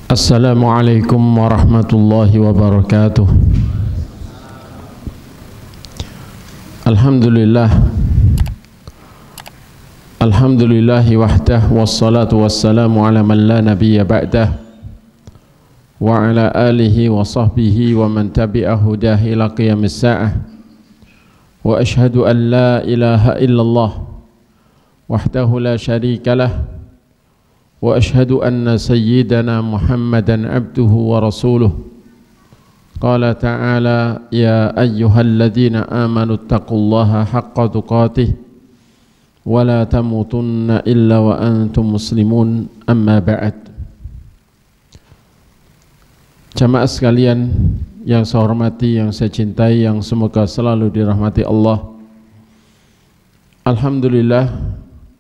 Assalamualaikum warahmatullahi wabarakatuh. Alhamdulillahi wahdah, wassalatu wassalamu ala man la nabiyya ba'dah, wa ala alihi wa sahbihi wa man tabi'a hudah ila qiyamis sa'ah. Wa ashhadu an la ilaha illallah wahdahu la syarika lah, wa ashhadu anna sayyidana Muhammadan abduhu wa rasuluh. Qala ta'ala, ya ayyuhalladzina amanu taqullaha haqqa tuqatih wa la tamutunna illa wa antum muslimun, amma ba'd. Jamaah sekalian yang saya hormati, yang saya cintai, yang semoga selalu dirahmati Allah. Alhamdulillah,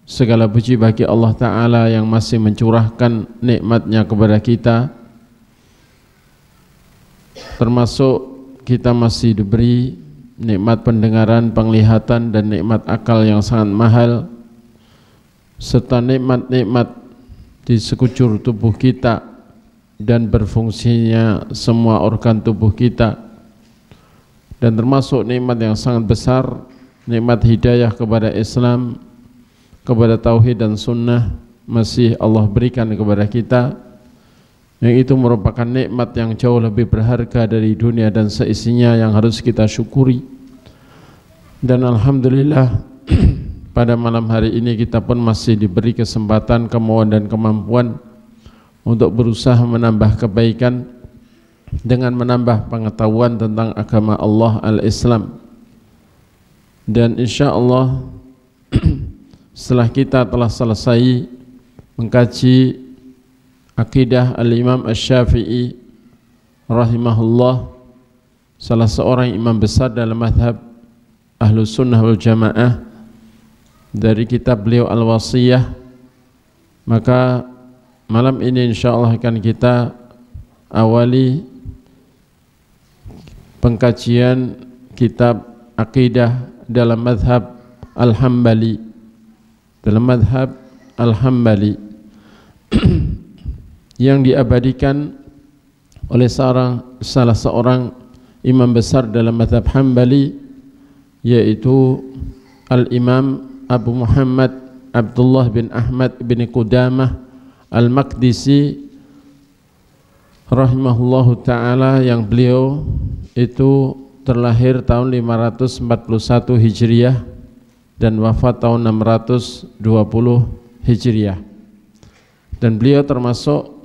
segala puji bagi Allah Ta'ala yang masih mencurahkan nikmatnya kepada kita, termasuk kita masih diberi nikmat pendengaran, penglihatan, dan nikmat akal yang sangat mahal, serta nikmat-nikmat di sekujur tubuh kita dan berfungsinya semua organ tubuh kita, dan termasuk nikmat yang sangat besar, nikmat hidayah kepada Islam, kepada tauhid dan sunnah, masih Allah berikan kepada kita, yang itu merupakan nikmat yang jauh lebih berharga dari dunia dan seisinya yang harus kita syukuri. Dan alhamdulillah pada malam hari ini kita pun masih diberi kesempatan, kemauan dan kemampuan untuk berusaha menambah kebaikan dengan menambah pengetahuan tentang agama Allah al-Islam. Dan insya Allah setelah kita telah selesai mengkaji akidah al-Imam Asy-Syafi'i rahimahullah, salah seorang imam besar dalam mazhab Ahlus Sunnah wal Jamaah, dari kitab beliau Al-Wasiyah, maka malam ini insyaallah akan kita awali pengkajian kitab akidah dalam mazhab Al-Hambali, yang diabadikan oleh salah seorang imam besar dalam mazhab Hambali, yaitu Al-Imam Abu Muhammad Abdullah bin Ahmad bin Qudamah Al-Maqdisi rahimahullahu ta'ala, yang beliau itu terlahir tahun 541 Hijriah dan wafat tahun 620 Hijriah. Dan beliau termasuk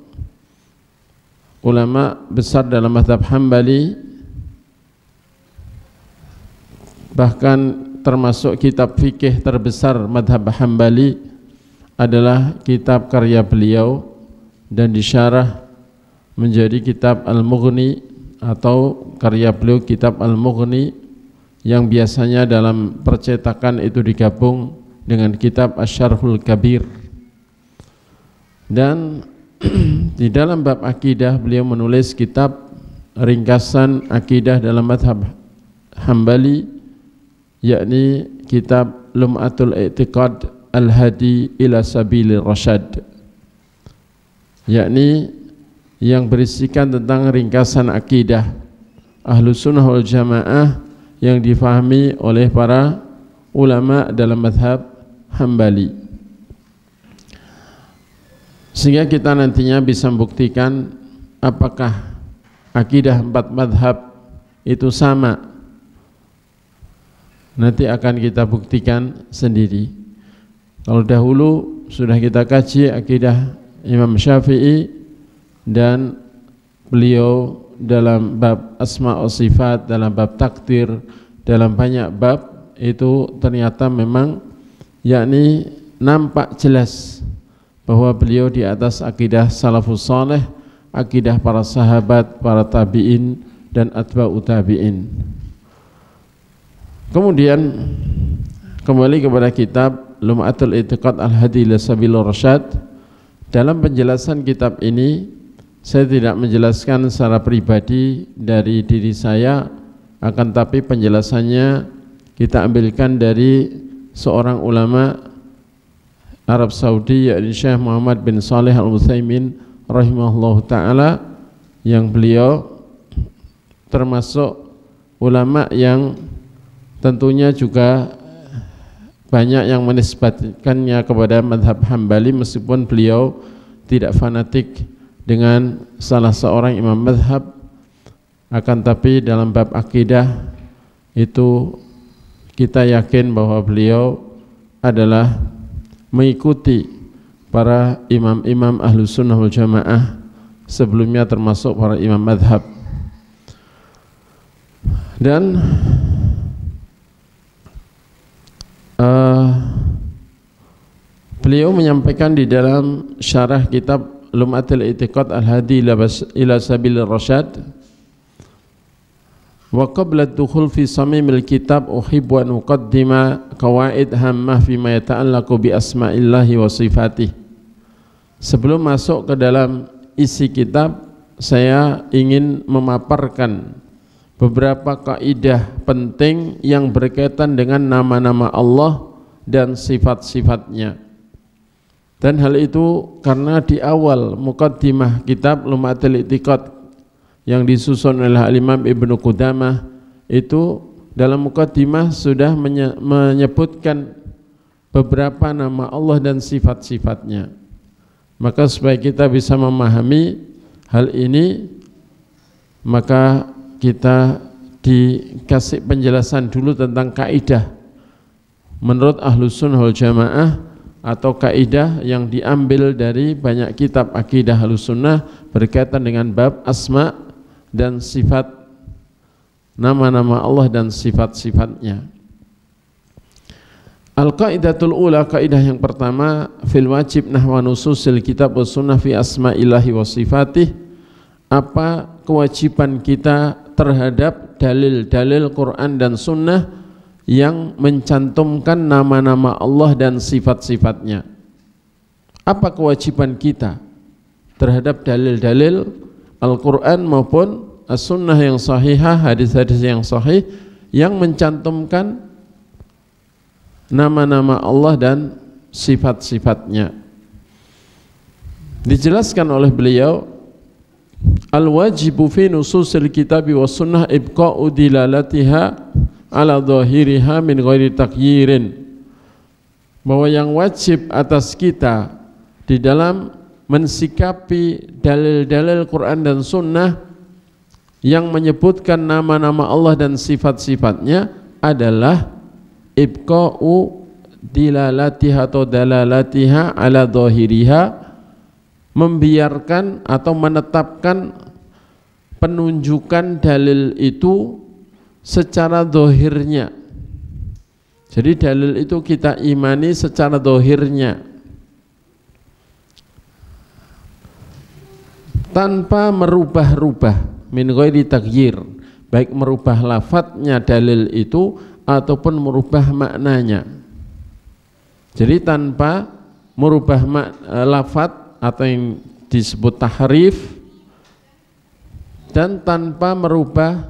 ulama besar dalam mazhab Hambali, bahkan termasuk kitab fikih terbesar mazhab Hambali adalah kitab karya beliau dan disyarah menjadi kitab Al-Mughni, atau karya beliau kitab Al-Mughni, yang biasanya dalam percetakan itu digabung dengan kitab Asy-Syarhul Kabir. Dan di dalam bab akidah beliau menulis kitab ringkasan akidah dalam mazhab Hambali, yakni kitab Lum'atul I'tiqad Al-Hadi ila Sabilir Rasyad, yakni yang berisikan tentang ringkasan akidah Ahlus Sunnah wal Jamaah yang difahami oleh para ulama dalam mazhab Hambali, sehingga kita nantinya bisa membuktikan apakah akidah empat mazhab itu sama. Nanti akan kita buktikan sendiri. Kalau dahulu sudah kita kaji akidah Imam Syafi'i, dan beliau dalam bab asma wa sifat, dalam bab takdir, dalam banyak bab itu ternyata memang yakni nampak jelas bahwa beliau di atas akidah salafus saleh, akidah para sahabat, para tabi'in dan atba'u tabi'in. Kemudian kembali kepada kitab Lum'atul I'tiqad Al-Hadi ila Sabilir Rasyad. Dalam penjelasan kitab ini saya tidak menjelaskan secara pribadi dari diri saya, akan tapi penjelasannya kita ambilkan dari seorang ulama Arab Saudi, yakni Syekh Muhammad bin Shalih Al-Utsaimin rahimahullahu taala, yang beliau termasuk ulama yang tentunya juga banyak yang menisbatkannya kepada mazhab Hambali, meskipun beliau tidak fanatik dengan salah seorang imam mazhab, akan tapi dalam bab akidah itu kita yakin bahwa beliau adalah mengikuti para imam-imam Ahlus Sunnah wal Jamaah sebelumnya, termasuk para imam mazhab. Dan beliau menyampaikan di dalam syarah kitab Lum'atul I'tiqad Al-Hadi ila Sabilir Rasyad, wa qabla ad-dukhul fi samimil kitab uhibbu an uqaddima qawaid hammah fi ma yata'allaqu bi asma'illahi wa sifatih. Sebelum masuk ke dalam isi kitab, saya ingin memaparkan beberapa kaidah penting yang berkaitan dengan nama-nama Allah dan sifat-sifatnya. Dan hal itu karena di awal muqaddimah kitab Lum'atul I'tiqad yang disusun oleh Imam Ibnu Qudamah itu, dalam muqaddimah sudah menyebutkan beberapa nama Allah dan sifat-sifatnya. Maka supaya kita bisa memahami hal ini, maka kita dikasih penjelasan dulu tentang kaidah menurut Ahlus Sunnah wal Jamaah, atau kaidah yang diambil dari banyak kitab akidah Ahlus Sunnah berkaitan dengan bab asma dan sifat, nama-nama Allah dan sifat-sifatnya. Al-qaidatul ula, kaidah yang pertama, fil wajib nahwa nususil kitab was sunnah fi asma'illahi wa sifatih. Apa kewajiban kita terhadap dalil-dalil Quran dan sunnah yang mencantumkan nama-nama Allah dan sifat-sifatnya? Apa kewajiban kita terhadap dalil-dalil Al-Quran maupun As-Sunnah yang sahihah, hadis-hadis yang sahih yang mencantumkan nama-nama Allah dan sifat-sifatnya? Dijelaskan oleh beliau, al-wajibu fi nususil kitabi was sunnah ibqa'u dilalatiha ala dhahiriha min ghairi taqyirin, bahwa yang wajib atas kita di dalam mensikapi dalil-dalil Quran dan sunnah yang menyebutkan nama-nama Allah dan sifat-sifatnya adalah ibqa'u dilalatiha atau dalalatiha ala dhahiriha, membiarkan atau menetapkan penunjukan dalil itu secara dohirnya. Jadi dalil itu kita imani secara dohirnya, tanpa merubah-rubah, min ghairi taghyir, baik merubah lafadznya dalil itu ataupun merubah maknanya. Jadi tanpa merubah lafadz atau yang disebut tahrif, dan tanpa merubah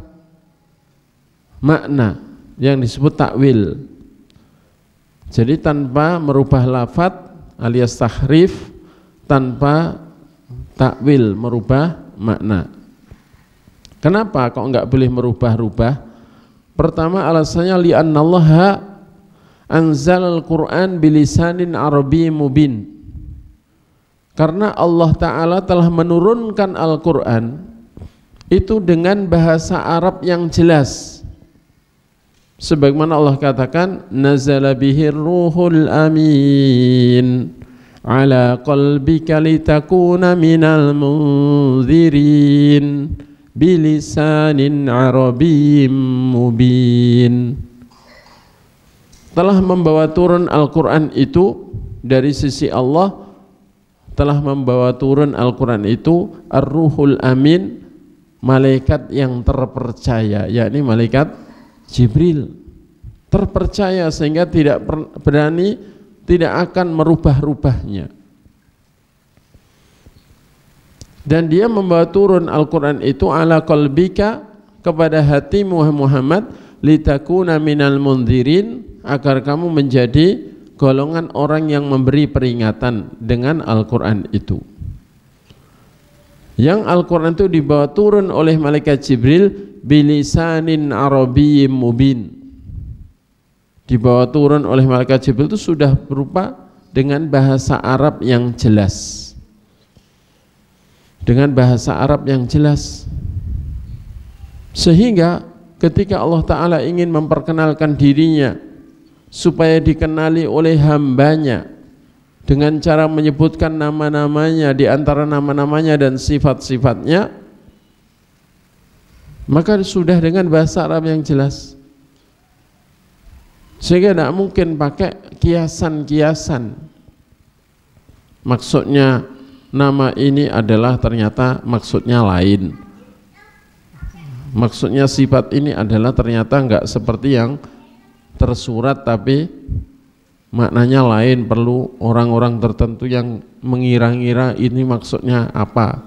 makna yang disebut takwil. Jadi tanpa merubah lafadz alias tahrif, tanpa takwil, merubah makna. Kenapa kok enggak boleh merubah-rubah? Pertama alasannya li'annallaha anzalal Qur'an bilisanin arabi mubin, karena Allah Ta'ala telah menurunkan Al-Quran itu dengan bahasa Arab yang jelas. Sebagaimana Allah katakan, nazala bihir ruhul amin ala qalbika litakuna minal munzirin bilisanin arabiyyim mubin. Telah membawa turun Al-Quran itu dari sisi Allah, telah membawa turun Al-Quran itu Ar-Ruhul Amin, malaikat yang terpercaya, yakni malaikat Jibril, terpercaya sehingga tidak berani, tidak akan merubah-rubahnya. Dan dia membawa turun Al-Quran itu ala qalbika, kepada hatimu Muhammad, litakuna minal munzirin, agar kamu menjadi golongan orang yang memberi peringatan dengan Al-Quran itu. Yang Al-Quran itu dibawa turun oleh malaikat Jibril bilisanin arabiyyin mubin. Dibawa turun oleh malaikat Jibril itu sudah berupa dengan bahasa Arab yang jelas. Dengan bahasa Arab yang jelas. Sehingga ketika Allah Ta'ala ingin memperkenalkan dirinya supaya dikenali oleh hambanya dengan cara menyebutkan nama-namanya, di antara nama-namanya dan sifat-sifatnya, maka sudah dengan bahasa Arab yang jelas, sehingga tidak mungkin pakai kiasan-kiasan. Maksudnya nama ini adalah ternyata maksudnya lain, maksudnya sifat ini adalah ternyata enggak seperti yang tersurat, tapi maknanya lain, perlu orang-orang tertentu yang mengira-ngira ini maksudnya apa.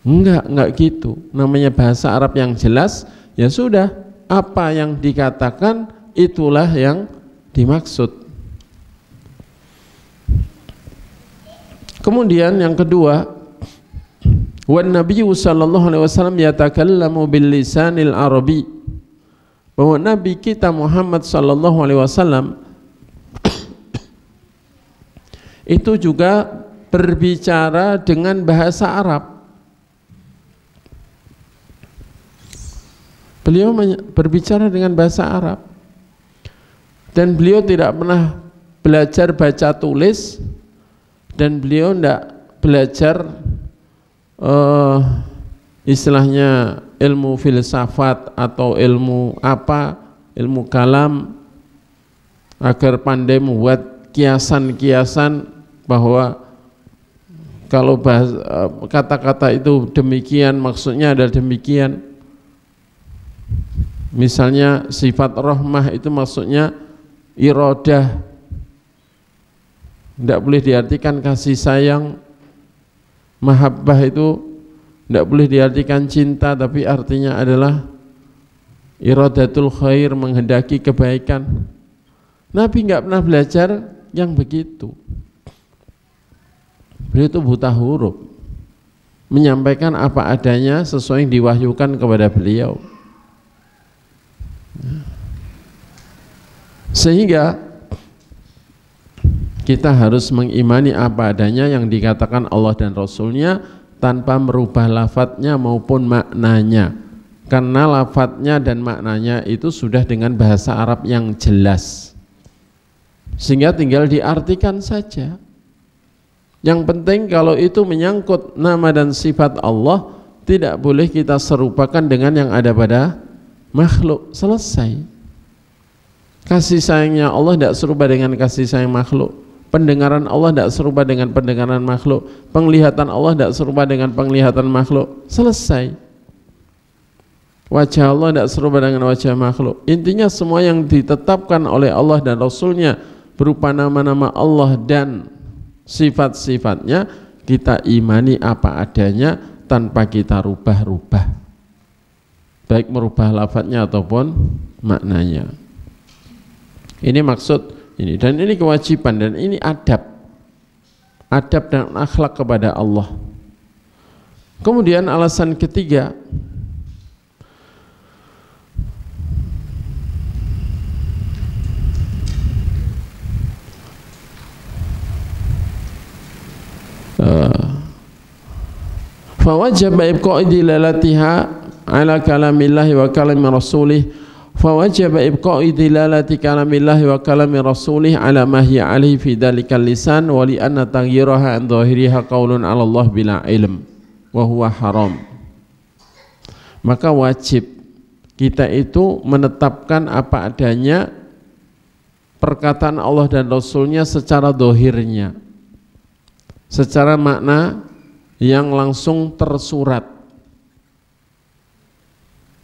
Enggak gitu. Namanya bahasa Arab yang jelas, ya sudah, apa yang dikatakan itulah yang dimaksud. Kemudian yang kedua, wan nabiyyu sallallahu alaihi wasallam yatakallamu bil lisanil arabi, bahwa Nabi kita Muhammad sallallahu alaihi wasallam itu juga berbicara dengan bahasa Arab. Beliau berbicara dengan bahasa Arab, dan beliau tidak pernah belajar baca tulis, dan beliau tidak belajar istilahnya ilmu filsafat atau ilmu apa, ilmu kalam, agar pandai membuat kiasan-kiasan bahwa kalau kata-kata itu demikian maksudnya adalah demikian. Misalnya sifat rahmah itu maksudnya iradah, tidak boleh diartikan kasih sayang. Mahabbah itu tidak boleh diartikan cinta, tapi artinya adalah iradatul khair, menghendaki kebaikan. Nabi nggak pernah belajar yang begitu. Beliau itu buta huruf, menyampaikan apa adanya sesuai yang diwahyukan kepada beliau. Sehingga kita harus mengimani apa adanya yang dikatakan Allah dan Rasulnya tanpa merubah lafadznya maupun maknanya, karena lafadznya dan maknanya itu sudah dengan bahasa Arab yang jelas, sehingga tinggal diartikan saja. Yang penting kalau itu menyangkut nama dan sifat Allah, tidak boleh kita serupakan dengan yang ada pada makhluk. Selesai. Kasih sayangnya Allah tidak serupa dengan kasih sayang makhluk. Pendengaran Allah tidak serupa dengan pendengaran makhluk. Penglihatan Allah tidak serupa dengan penglihatan makhluk. Selesai. Wajah Allah tidak serupa dengan wajah makhluk. Intinya semua yang ditetapkan oleh Allah dan Rasulnya berupa nama-nama Allah dan sifat-sifatnya, kita imani apa adanya tanpa kita rubah-rubah, baik merubah lafadznya ataupun maknanya. Ini maksud ini, dan ini kewajiban, dan ini adab dan akhlak kepada Allah. Kemudian alasan ketiga, fawajaba ibqa'i dilalatiha ala kalamillahi wa kalami rasulih, fawajaba ibqa'i dilalati kalamillahi wa kalami rasulih ala ma hiya alaihi fi dalikal lisan, wa li anna taghyiraha an dhahiriha qaulun ala Allah bila ilm wa huwa haram. Maka wajib kita itu menetapkan apa adanya perkataan Allah dan Rasulnya secara dohirnya, secara makna yang langsung tersurat,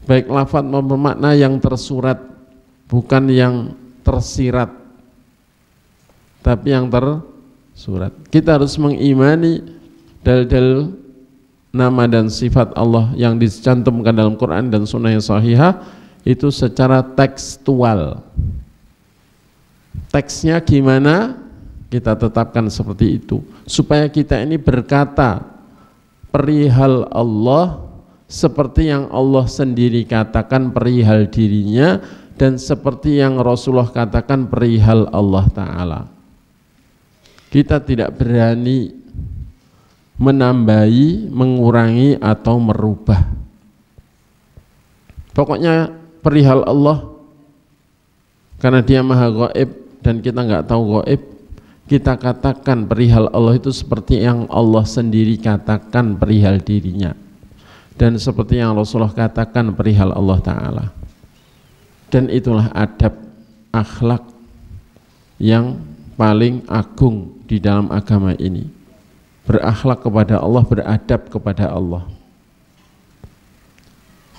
baik lafadz maupun makna yang tersurat, bukan yang tersirat, tapi yang tersurat. Kita harus mengimani dalil-dalil nama dan sifat Allah yang dicantumkan dalam Quran dan Sunnah yang sahihah itu secara tekstual. Teksnya gimana, kita tetapkan seperti itu, supaya kita ini berkata, perihal Allah seperti yang Allah sendiri katakan perihal dirinya dan seperti yang Rasulullah katakan perihal Allah Ta'ala. Kita tidak berani menambahi, mengurangi atau merubah. Pokoknya perihal Allah, karena Dia Maha Gaib dan kita nggak tahu gaib, kita katakan perihal Allah itu seperti yang Allah sendiri katakan perihal dirinya dan seperti yang Rasulullah katakan perihal Allah Ta'ala. Dan itulah adab akhlak yang paling agung di dalam agama ini. Berakhlak kepada Allah, beradab kepada Allah.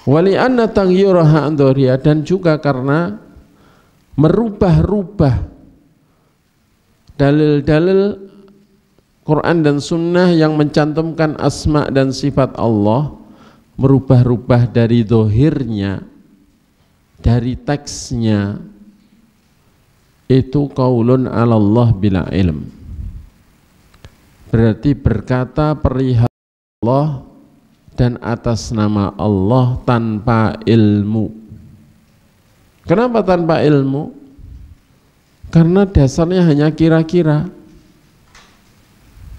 Wali anna taghyiraha andhariya, dan juga karena merubah-rubah dalil-dalil Quran dan Sunnah yang mencantumkan asma dan sifat Allah, merubah-rubah dari dohirnya, dari teksnya, itu qaulun 'ala Allah bila ilm. Berarti berkata perihal Allah dan atas nama Allah tanpa ilmu. Kenapa tanpa ilmu? Karena dasarnya hanya kira-kira.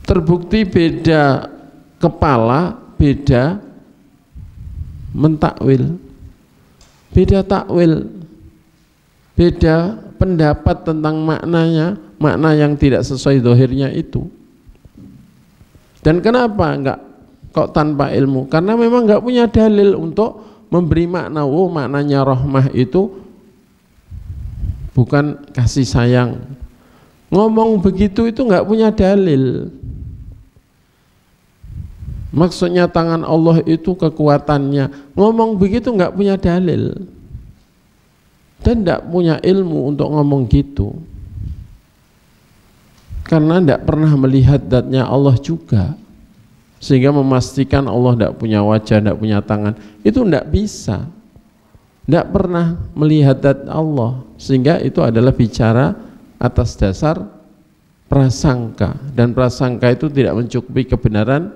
Terbukti beda kepala, beda mentakwil, beda takwil, beda pendapat tentang maknanya, makna yang tidak sesuai dohirnya itu. Dan kenapa enggak kok tanpa ilmu? Karena memang enggak punya dalil untuk memberi makna. Oh, maknanya rahmah itu bukan kasih sayang. Ngomong begitu itu enggak punya dalil. Maksudnya tangan Allah itu kekuatannya. Ngomong begitu enggak punya dalil. Dan enggak punya ilmu untuk ngomong gitu. Karena tidak pernah melihat zatnya Allah juga, sehingga memastikan Allah tidak punya wajah, tidak punya tangan, itu tidak bisa. Tidak pernah melihat zat Allah, sehingga itu adalah bicara atas dasar prasangka, dan prasangka itu tidak mencukupi kebenaran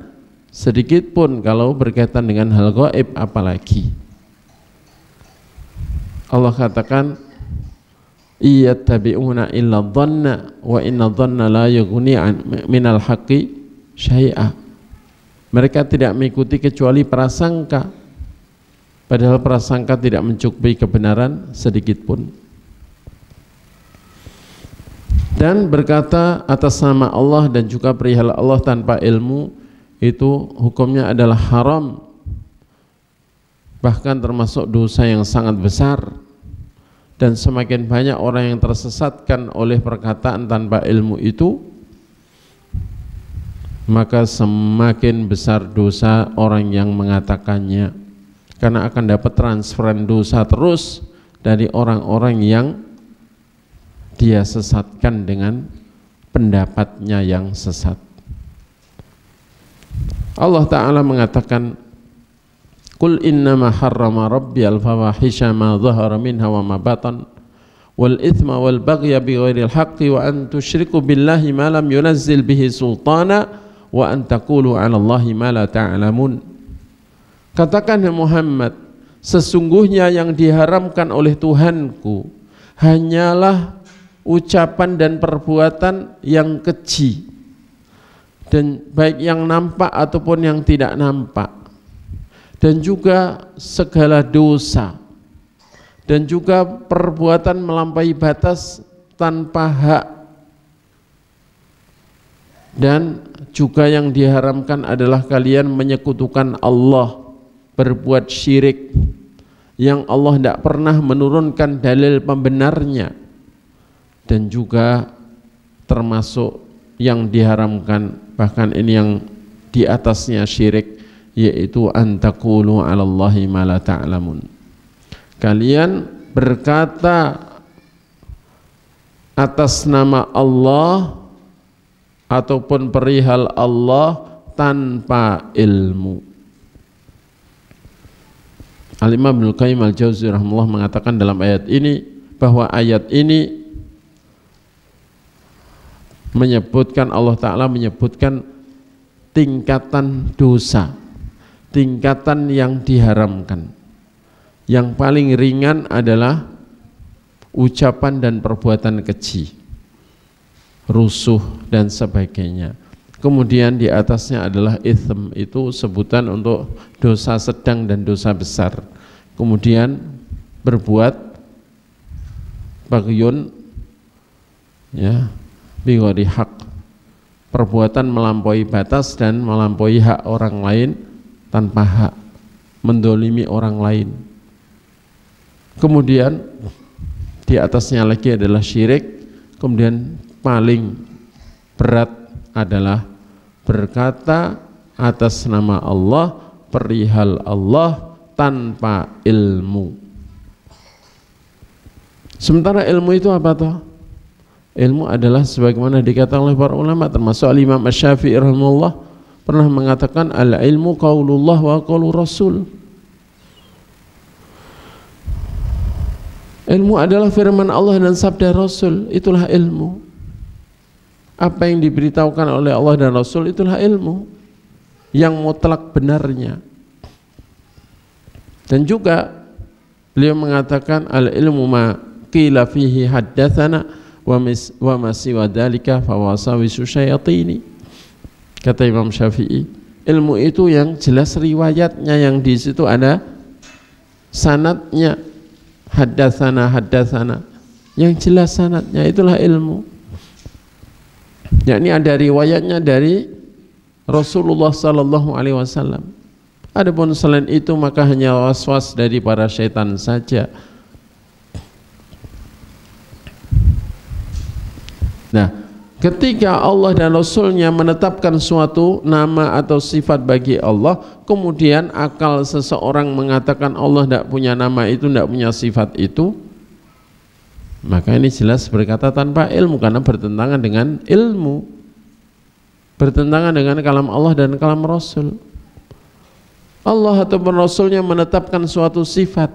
sedikit pun kalau berkaitan dengan hal gaib apalagi. Allah katakan, iyattabi'una illa dhanna wa inna dhanna la yughni minal haqqi syai'a. Mereka tidak mengikuti kecuali prasangka, padahal prasangka tidak mencukupi kebenaran sedikit pun. Dan berkata atas nama Allah dan juga perihal Allah tanpa ilmu, itu hukumnya adalah haram, bahkan termasuk dosa yang sangat besar. Dan semakin banyak orang yang tersesatkan oleh perkataan tanpa ilmu itu, maka semakin besar dosa orang yang mengatakannya, karena akan dapat transferan dosa terus dari orang-orang yang dia sesatkan dengan pendapatnya yang sesat. Allah Ta'ala mengatakan, Qul innama harrama rabbi al-fawahisha ma dhahara minha wa ma batan wal ithma wal baghya bighairil haqqi wa an tusyriku billahi ma lam yunazzil bihi sultana wa an taqulu 'ala Allahi ma la ta'lamun. Katakan ya Muhammad, sesungguhnya yang diharamkan oleh Tuhanku hanyalah ucapan dan perbuatan yang keji, dan baik yang nampak ataupun yang tidak nampak, dan juga segala dosa, dan juga perbuatan melampaui batas tanpa hak, dan juga yang diharamkan adalah kalian menyekutukan Allah, berbuat syirik yang Allah tidak pernah menurunkan dalil pembenarnya, dan juga termasuk yang diharamkan, bahkan ini yang di atasnya syirik, yaitu antaqulu 'ala Allahi ma la ta'lamun. Kalian berkata atas nama Allah ataupun perihal Allah tanpa ilmu. Al-Imam Ibnu Qayyim Al-Jauzi rahimahullah mengatakan dalam ayat ini bahwa ayat ini menyebutkan, Allah Ta'ala menyebutkan tingkatan dosa, tingkatan yang diharamkan. Yang paling ringan adalah ucapan dan perbuatan keji, rusuh dan sebagainya. Kemudian di atasnya adalah itsm, itu sebutan untuk dosa sedang dan dosa besar. Kemudian berbuat bagyun, ya, bighairi hak, perbuatan melampaui batas dan melampaui hak orang lain tanpa hak, mendolimi orang lain. Kemudian di atasnya lagi adalah syirik. Kemudian paling berat adalah berkata atas nama Allah, perihal Allah tanpa ilmu. Sementara ilmu itu apa toh? Ilmu adalah sebagaimana dikatakan oleh para ulama, termasuk Imam Asy-Syafi'i rahimahullah pernah mengatakan al-ilmu qaulullah wa qaulur rasul. Ilmu adalah firman Allah dan sabda Rasul, itulah ilmu. Apa yang diberitahukan oleh Allah dan Rasul itulah ilmu yang mutlak benarnya. Dan juga beliau mengatakan al-ilmu ma qila fihi haddatsana wa ma siwa dzalika fa wasawisu syayatini. Kata Imam Syafi'i, ilmu itu yang jelas riwayatnya, yang di situ ada sanadnya, haddatsana, yang jelas sanadnya, itulah ilmu. Yakni ada riwayatnya dari Rasulullah sallallahu alaihi wasallam. Adapun selain itu maka hanya waswas dari para syaitan saja. Nah, ketika Allah dan Rasulnya menetapkan suatu nama atau sifat bagi Allah, kemudian akal seseorang mengatakan Allah tidak punya nama itu, tidak punya sifat itu, maka ini jelas berkata tanpa ilmu, karena bertentangan dengan ilmu, bertentangan dengan kalam Allah dan kalam Rasul. Allah ataupun Rasulnya menetapkan suatu sifat,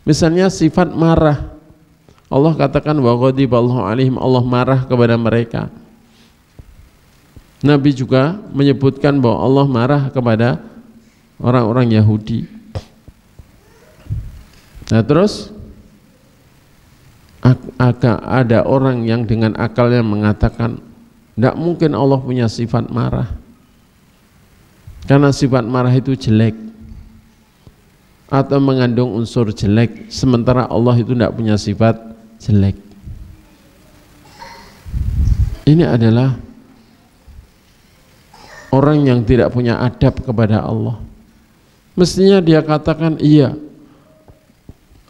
misalnya sifat marah. Allah katakan wa ghadiballahu alaihim, Allah marah kepada mereka. Nabi juga menyebutkan bahwa Allah marah kepada orang-orang Yahudi. Nah terus ada orang yang dengan akalnya mengatakan tidak mungkin Allah punya sifat marah, karena sifat marah itu jelek atau mengandung unsur jelek, sementara Allah itu tidak punya sifat jelek. Ini adalah orang yang tidak punya adab kepada Allah. Mestinya dia katakan iya,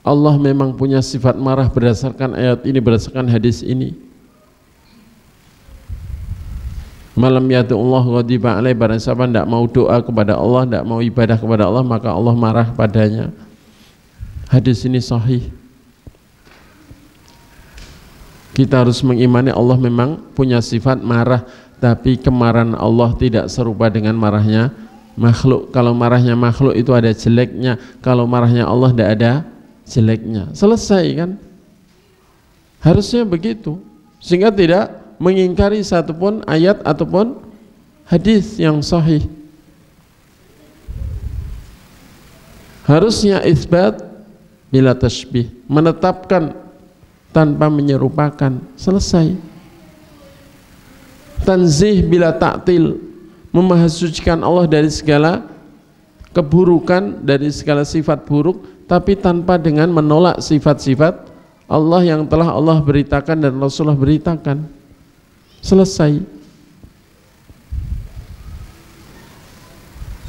Allah memang punya sifat marah berdasarkan ayat ini, berdasarkan hadis ini. Malam yadullah ghadiba alaih, barang siapa tidak mau doa kepada Allah, tidak mau ibadah kepada Allah, maka Allah marah padanya. Hadis ini sahih. Kita harus mengimani Allah memang punya sifat marah, tapi kemarahan Allah tidak serupa dengan marahnya makhluk. Kalau marahnya makhluk itu ada jeleknya, kalau marahnya Allah tidak ada jeleknya. Selesai kan? Harusnya begitu, sehingga tidak mengingkari satupun ayat ataupun hadis yang sahih. Harusnya isbat bila tasbih, menetapkan tanpa menyerupakan, selesai. Tanzih bila ta'til, memahasucikan Allah dari segala keburukan, dari segala sifat buruk, tapi tanpa dengan menolak sifat-sifat Allah yang telah Allah beritakan dan Rasulullah beritakan. Selesai.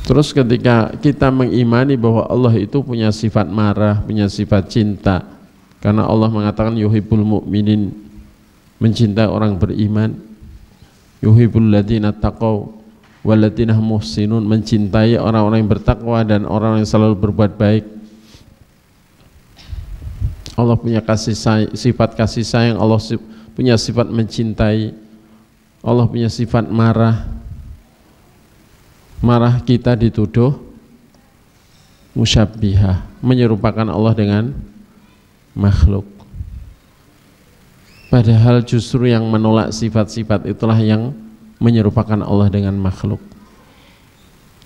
Terus ketika kita mengimani bahwa Allah itu punya sifat marah, punya sifat cinta, karena Allah mengatakan yuhibbul mu'minin, mencintai orang beriman, yuhibbul ladzina taqaw wal ladzina muhsinun, mencintai orang-orang yang bertakwa dan orang yang selalu berbuat baik. Allah punya kasih sayang, sifat kasih sayang, Allah punya sifat mencintai, Allah punya sifat marah. Marah kita dituduh musyabbihah, menyerupakan Allah dengan makhluk. Padahal justru yang menolak sifat-sifat itulah yang menyerupakan Allah dengan makhluk.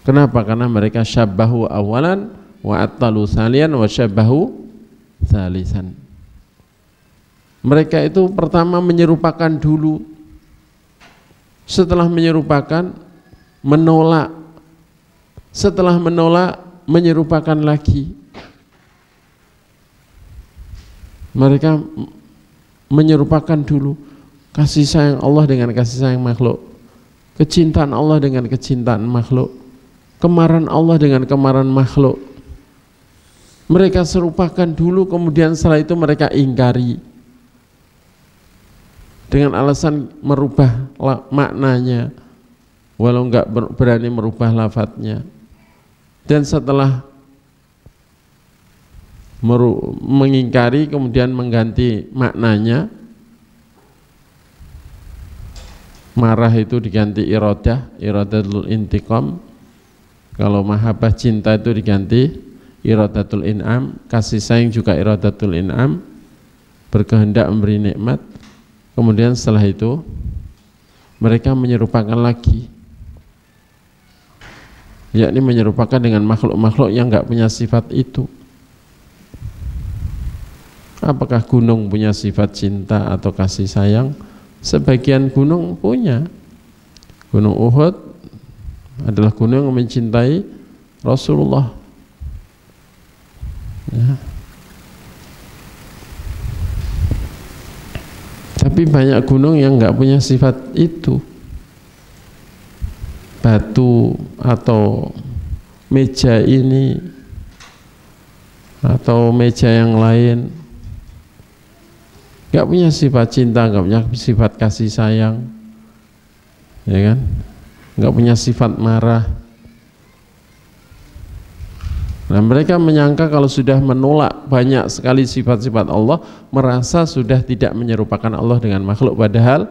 Kenapa? Karena mereka syabbahu awalan wa attalu salian wa syabbahu salisan. Mereka itu pertama menyerupakan dulu, setelah menyerupakan menolak, setelah menolak menyerupakan lagi. Mereka menyerupakan dulu kasih sayang Allah dengan kasih sayang makhluk, kecintaan Allah dengan kecintaan makhluk, kemarahan Allah dengan kemarahan makhluk. Mereka serupakan dulu, kemudian setelah itu mereka ingkari dengan alasan merubah maknanya, walau enggak berani merubah lafadznya. Dan setelah mengingkari kemudian mengganti maknanya, marah itu diganti iradatul intiqam. Kalau mahabbah cinta itu diganti iradatul in'am, kasih sayang juga iradatul in'am, berkehendak memberi nikmat. Kemudian setelah itu mereka menyerupakan lagi, yakni menyerupakan dengan makhluk-makhluk yang enggak punya sifat itu. Apakah gunung punya sifat cinta atau kasih sayang? Sebagian gunung punya. Gunung Uhud adalah gunung yang mencintai Rasulullah. Ya. Tapi banyak gunung yang enggak punya sifat itu. Batu atau meja ini atau meja yang lain enggak punya sifat cinta, enggak punya sifat kasih sayang, ya kan? Enggak punya sifat marah. Nah, mereka menyangka kalau sudah menolak banyak sekali sifat-sifat Allah, merasa sudah tidak menyerupakan Allah dengan makhluk, padahal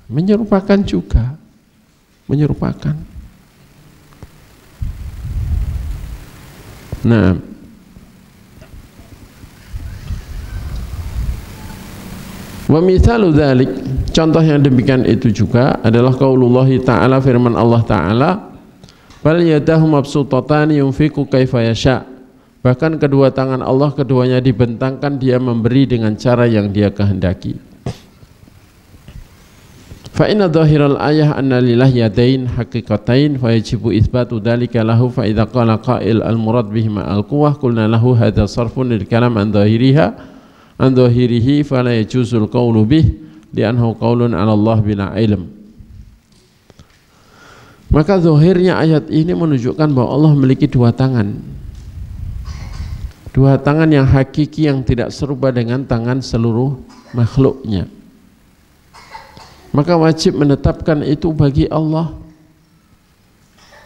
menyerupakan juga, menyerupakan. Nah, wa mithalu dzalik, contoh yang demikian itu juga adalah qaulullah ta'ala, firman Allah Ta'ala, bal yadahu mabsutatani yunfiqu kaifa yasha. Bahkan kedua tangan Allah keduanya dibentangkan, dia memberi dengan cara yang dia kehendaki. Fa inna dhahiral ayah anna lillahi yadain haqiqatain fa yajibu itsbatu dzalika lahu, fa idza qala qail al murad bihima al quwwah qulna lahu hadza sarfun lil kalam an dhahirihi fala yajuzul qawlu bih li'annahu qaulun 'ala Allah bila ilm. Maka zahirnya ayat ini menunjukkan bahwa Allah memiliki dua tangan. Dua tangan yang hakiki, yang tidak serupa dengan tangan seluruh makhluknya. Maka wajib menetapkan itu bagi Allah.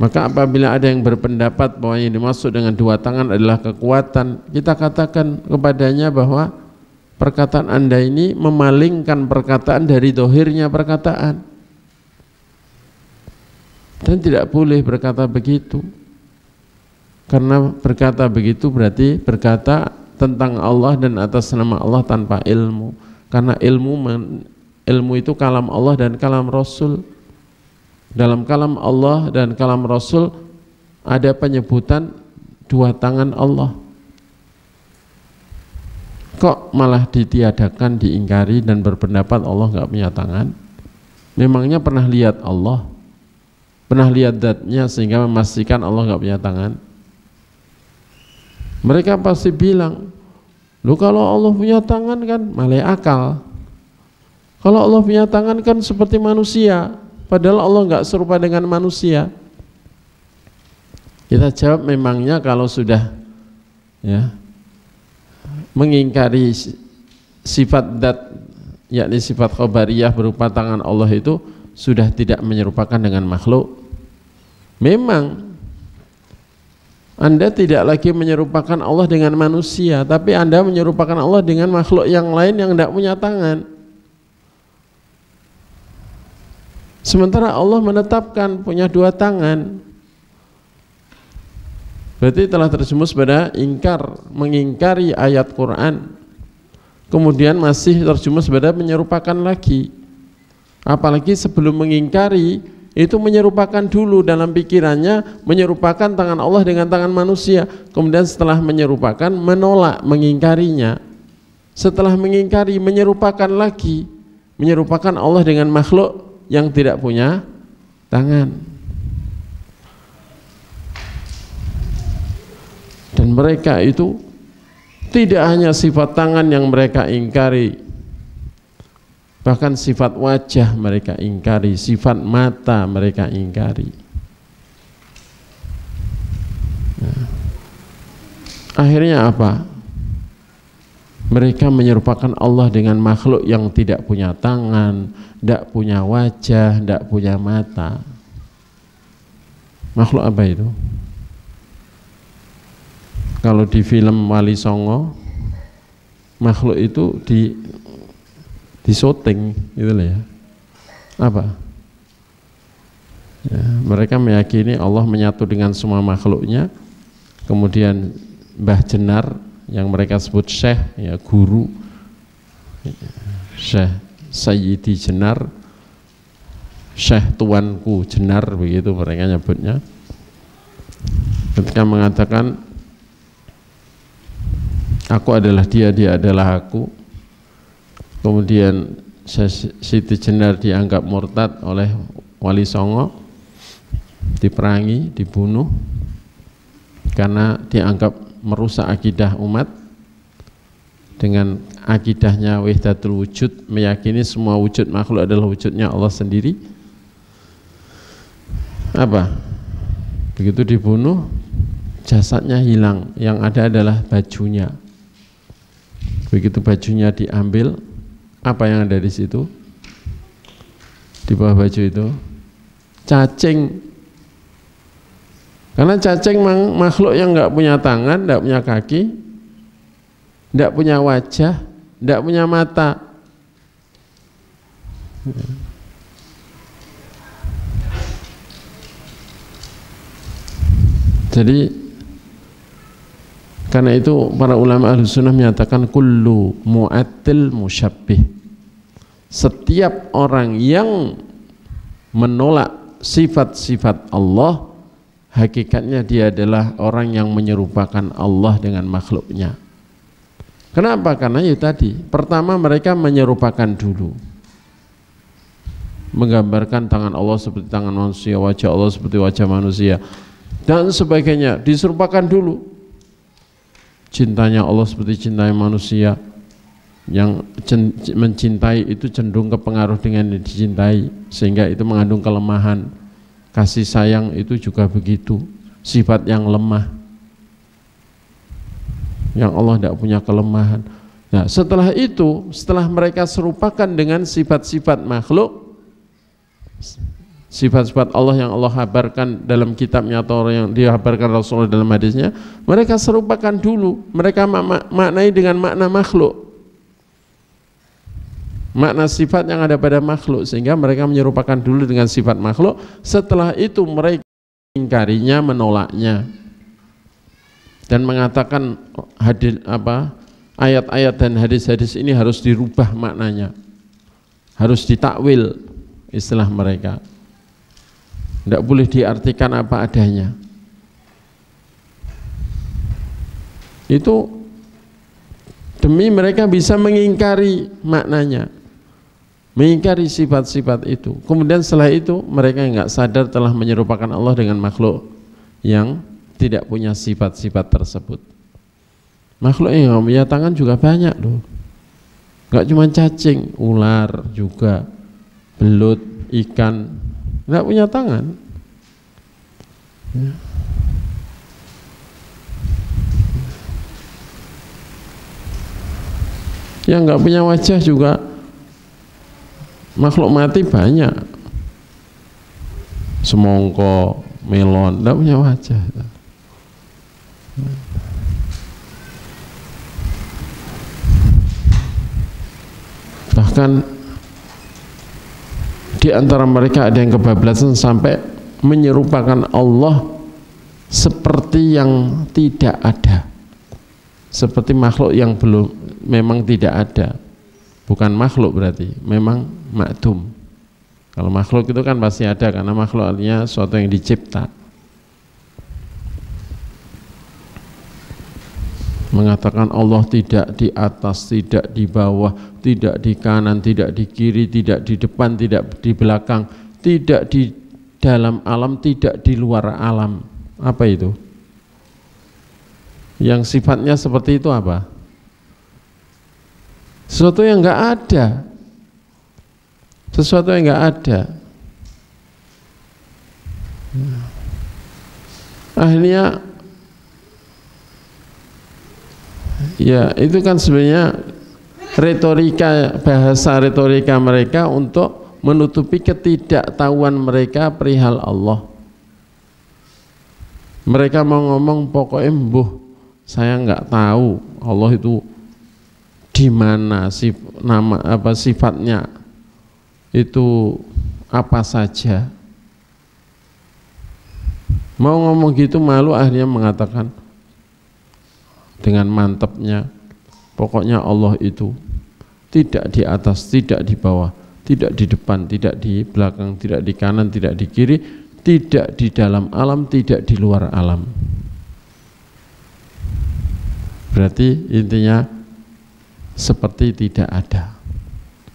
Maka apabila ada yang berpendapat bahwa yang dimaksud dengan dua tangan adalah kekuatan, kita katakan kepadanya bahwa perkataan Anda ini memalingkan perkataan dari zahirnya perkataan. Dan tidak boleh berkata begitu, karena berkata begitu berarti berkata tentang Allah dan atas nama Allah tanpa ilmu. Karena ilmu itu kalam Allah dan kalam Rasul. Dalam kalam Allah dan kalam Rasul ada penyebutan dua tangan Allah. Kok malah ditiadakan, diingkari dan berpendapat Allah nggak punya tangan? Memangnya pernah lihat Allah? Pernah lihat zatnya sehingga memastikan Allah nggak punya tangan? Mereka pasti bilang, loh kalau Allah punya tangan kan malah akal. Kalau Allah punya tangan kan seperti manusia, padahal Allah nggak serupa dengan manusia. Kita jawab, memangnya kalau sudah ya mengingkari sifat zat, yakni sifat khabariyah berupa tangan Allah itu sudah tidak menyerupakan dengan makhluk. Memang Anda tidak lagi menyerupakan Allah dengan manusia, tapi Anda menyerupakan Allah dengan makhluk yang lain yang tidak punya tangan. Sementara Allah menetapkan punya dua tangan. Berarti telah terjerumus pada ingkar, mengingkari ayat Quran, kemudian masih terjerumus pada menyerupakan lagi. Apalagi sebelum mengingkari itu menyerupakan dulu dalam pikirannya, menyerupakan tangan Allah dengan tangan manusia. Kemudian setelah menyerupakan, menolak, mengingkarinya. Setelah mengingkari, menyerupakan lagi, menyerupakan Allah dengan makhluk yang tidak punya tangan. Dan mereka itu tidak hanya sifat tangan yang mereka ingkari, bahkan sifat wajah mereka ingkari, sifat mata mereka ingkari. Nah, akhirnya apa? Mereka menyerupakan Allah dengan makhluk yang tidak punya tangan, tidak punya wajah, tidak punya mata. Makhluk apa itu? Kalau di film Wali Songo, makhluk itu di syuting gitu ya. Apa? Ya, mereka meyakini Allah menyatu dengan semua makhluknya. Kemudian Mbah Jenar yang mereka sebut Syekh, ya guru, Syekh Sayyidi Jenar, Syekh tuanku Jenar, begitu mereka nyebutnya. Ketika mengatakan aku adalah dia, dia adalah aku, kemudian Siti Jenar dianggap murtad oleh Wali Songo, diperangi, dibunuh karena dianggap merusak akidah umat dengan akidahnya wahdatul wujud, meyakini semua wujud makhluk adalah wujudnya Allah sendiri. Apa? Begitu dibunuh, jasadnya hilang, yang ada adalah bajunya. Begitu bajunya diambil, apa yang ada di situ? Di bawah baju itu cacing. Karena cacing makhluk yang nggak punya tangan, nggak punya kaki, nggak punya wajah, nggak punya mata. Jadi karena itu para ulama Ahlussunnah menyatakan kullu mu'attil musyabbih. Setiap orang yang menolak sifat-sifat Allah, hakikatnya dia adalah orang yang menyerupakan Allah dengan makhluknya. Kenapa? Karena itu tadi, pertama mereka menyerupakan dulu, menggambarkan tangan Allah seperti tangan manusia, wajah Allah seperti wajah manusia dan sebagainya, diserupakan dulu. Cintanya Allah seperti cintanya manusia, yang mencintai itu cenderung kepengaruh dengan yang dicintai, sehingga itu mengandung kelemahan. Kasih sayang itu juga begitu, sifat yang lemah, yang Allah tidak punya kelemahan. Nah, setelah itu, setelah mereka serupakan dengan sifat-sifat makhluk, sifat-sifat Allah yang Allah kabarkan dalam kitabnya atau yang dihabarkan Rasulullah dalam hadisnya, mereka serupakan dulu, mereka maknai dengan makna makhluk, makna sifat yang ada pada makhluk, sehingga mereka menyerupakan dulu dengan sifat makhluk. Setelah itu mereka mengingkarinya, menolaknya, dan mengatakan ayat-ayat dan hadis-hadis ini harus dirubah maknanya, harus ditakwil, istilah mereka, tidak boleh diartikan apa adanya. Itu demi mereka bisa mengingkari maknanya, mengingkari sifat-sifat itu. Kemudian setelah itu mereka nggak sadar telah menyerupakan Allah dengan makhluk yang tidak punya sifat-sifat tersebut. Makhluk yang punya tangan juga banyak loh, nggak cuma cacing, ular juga, belut, ikan, nggak punya tangan. Yang nggak punya wajah juga makhluk mati banyak, semongko, melon, nggak punya wajah. Bahkan di antara mereka ada yang kebablasan sampai menyerupakan Allah seperti yang tidak ada, seperti makhluk yang memang tidak ada. Bukan makhluk berarti, memang makdum, Kalau makhluk itu kan pasti ada, karena makhluk artinya sesuatu yang dicipta. Mengatakan Allah tidak di atas, tidak di bawah, tidak di kanan, tidak di kiri, tidak di depan, tidak di belakang, tidak di dalam alam, tidak di luar alam. Apa itu? Yang sifatnya seperti itu apa? Sesuatu yang enggak ada. Sesuatu yang enggak ada. Akhirnya ya itu kan sebenarnya retorika, bahasa retorika mereka untuk menutupi ketidaktahuan mereka perihal Allah. Mereka mau ngomong pokoknya saya nggak tahu Allah itu di mana, nama apa sifatnya itu apa saja. Mau ngomong gitu malu, akhirnya mengatakan dengan mantapnya, pokoknya Allah itu tidak di atas, tidak di bawah, tidak di depan, tidak di belakang, tidak di kanan, tidak di kiri, tidak di dalam alam, tidak di luar alam. Berarti intinya seperti tidak ada.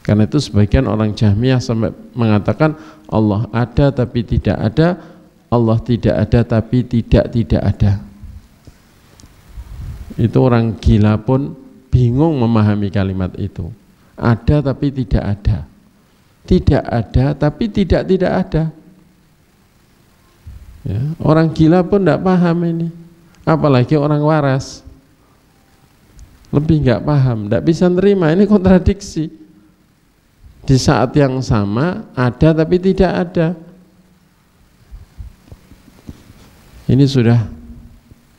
Karena itu sebagian orang Jahmiyah sampai mengatakan Allah ada tapi tidak ada, Allah tidak ada tapi tidak ada. Itu orang gila pun bingung memahami kalimat itu. Ada tapi tidak ada. Tidak ada tapi tidak ada. Ya, orang gila pun tidak paham ini. Apalagi orang waras. Lebih nggak paham, tidak bisa nerima, ini kontradiksi. Di saat yang sama ada tapi tidak ada. Ini sudah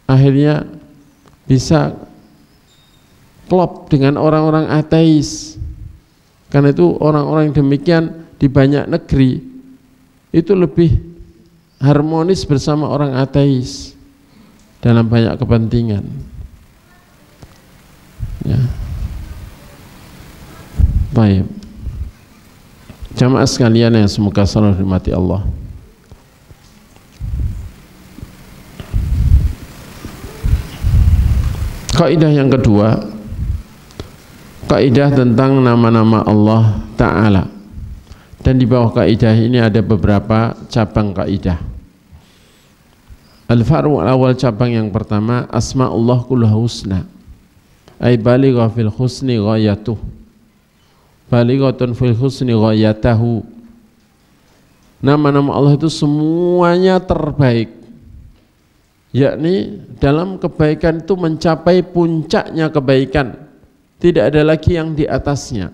akhirnya bisa klop dengan orang-orang ateis. Karena itu orang-orang demikian di banyak negeri itu lebih harmonis bersama orang ateis dalam banyak kepentingan. Ya. Baik. Jamaah sekalian yang semoga selalu dirahmati Allah. Kaidah yang kedua, kaidah tentang nama-nama Allah Ta'ala. Dan di bawah kaidah ini ada beberapa cabang kaidah. Al-far'u awal, cabang yang pertama, asma'ullah kulluha husna, ay baligha fil husni ghayatuh, balighatun fil husni ghayatahu. Nama-nama Allah itu semuanya terbaik, yakni dalam kebaikan itu mencapai puncaknya kebaikan, tidak ada lagi yang di atasnya.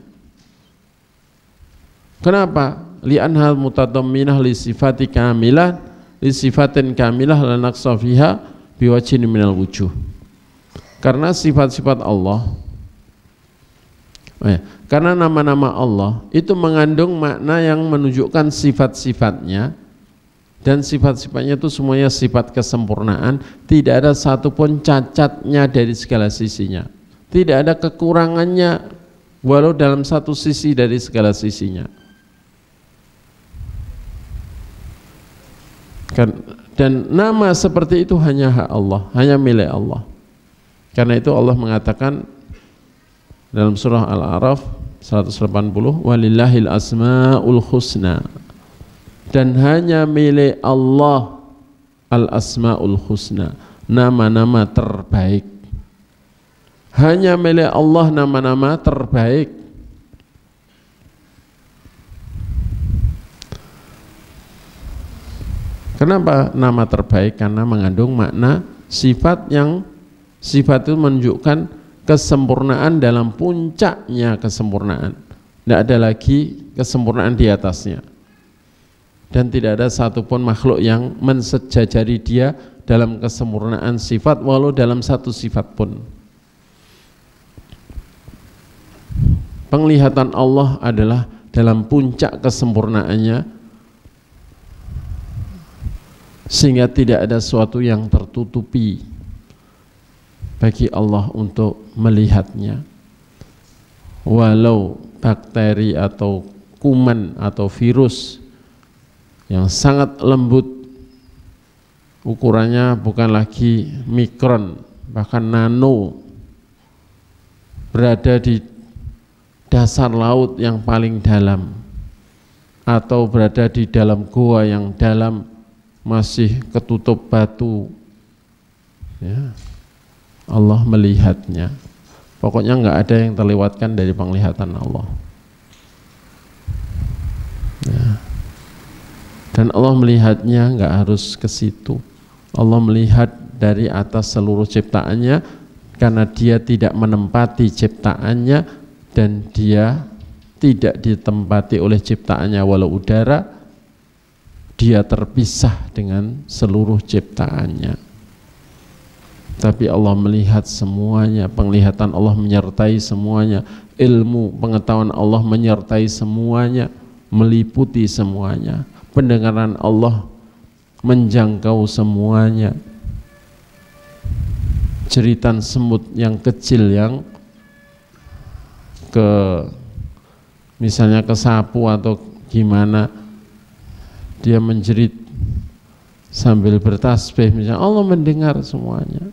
Kenapa? Li'anhal mutadamminah li sifati kamilah, li sifatin kamilah la naqsa fiha biwajhin minal wujuh. Karena sifat-sifat Allah, karena nama-nama Allah itu mengandung makna yang menunjukkan sifat-sifatnya, dan sifat-sifatnya itu semuanya sifat kesempurnaan, tidak ada satupun cacatnya dari segala sisinya, tidak ada kekurangannya walau dalam satu sisi dari segala sisinya. Dan nama seperti itu hanya hak Allah, hanya milik Allah. Karena itu Allah mengatakan dalam surah Al-A'raf 180, walillahil asma'ul husna, dan hanya milik Allah al-asma'ul husna, nama-nama terbaik. Hanya milik Allah nama-nama terbaik. Kenapa nama terbaik? Karena mengandung makna sifat yang sifat itu menunjukkan kesempurnaan dalam puncaknya kesempurnaan. Tidak ada lagi kesempurnaan di atasnya. Dan tidak ada satupun makhluk yang mensejajari dia dalam kesempurnaan sifat, walau dalam satu sifat pun. Penglihatan Allah adalah dalam puncak kesempurnaannya, sehingga tidak ada sesuatu yang tertutupi bagi Allah untuk melihatnya. Walau bakteri atau kuman atau virus yang sangat lembut, ukurannya bukan lagi mikron, bahkan nano, berada di dasar laut yang paling dalam atau berada di dalam gua yang dalam masih ketutup batu, ya, Allah melihatnya. Pokoknya nggak ada yang terlewatkan dari penglihatan Allah, ya. Dan Allah melihatnya nggak harus ke situ. Allah melihat dari atas seluruh ciptaannya, karena dia tidak menempati ciptaannya dan dia tidak ditempati oleh ciptaannya. Walau udara, dia terpisah dengan seluruh ciptaannya. Tapi Allah melihat semuanya, penglihatan Allah menyertai semuanya, ilmu pengetahuan Allah menyertai semuanya, meliputi semuanya, pendengaran Allah menjangkau semuanya. Jeritan semut yang kecil yang misalnya ke sapu atau gimana, dia menjerit sambil bertasbih misalnya, Allah mendengar semuanya.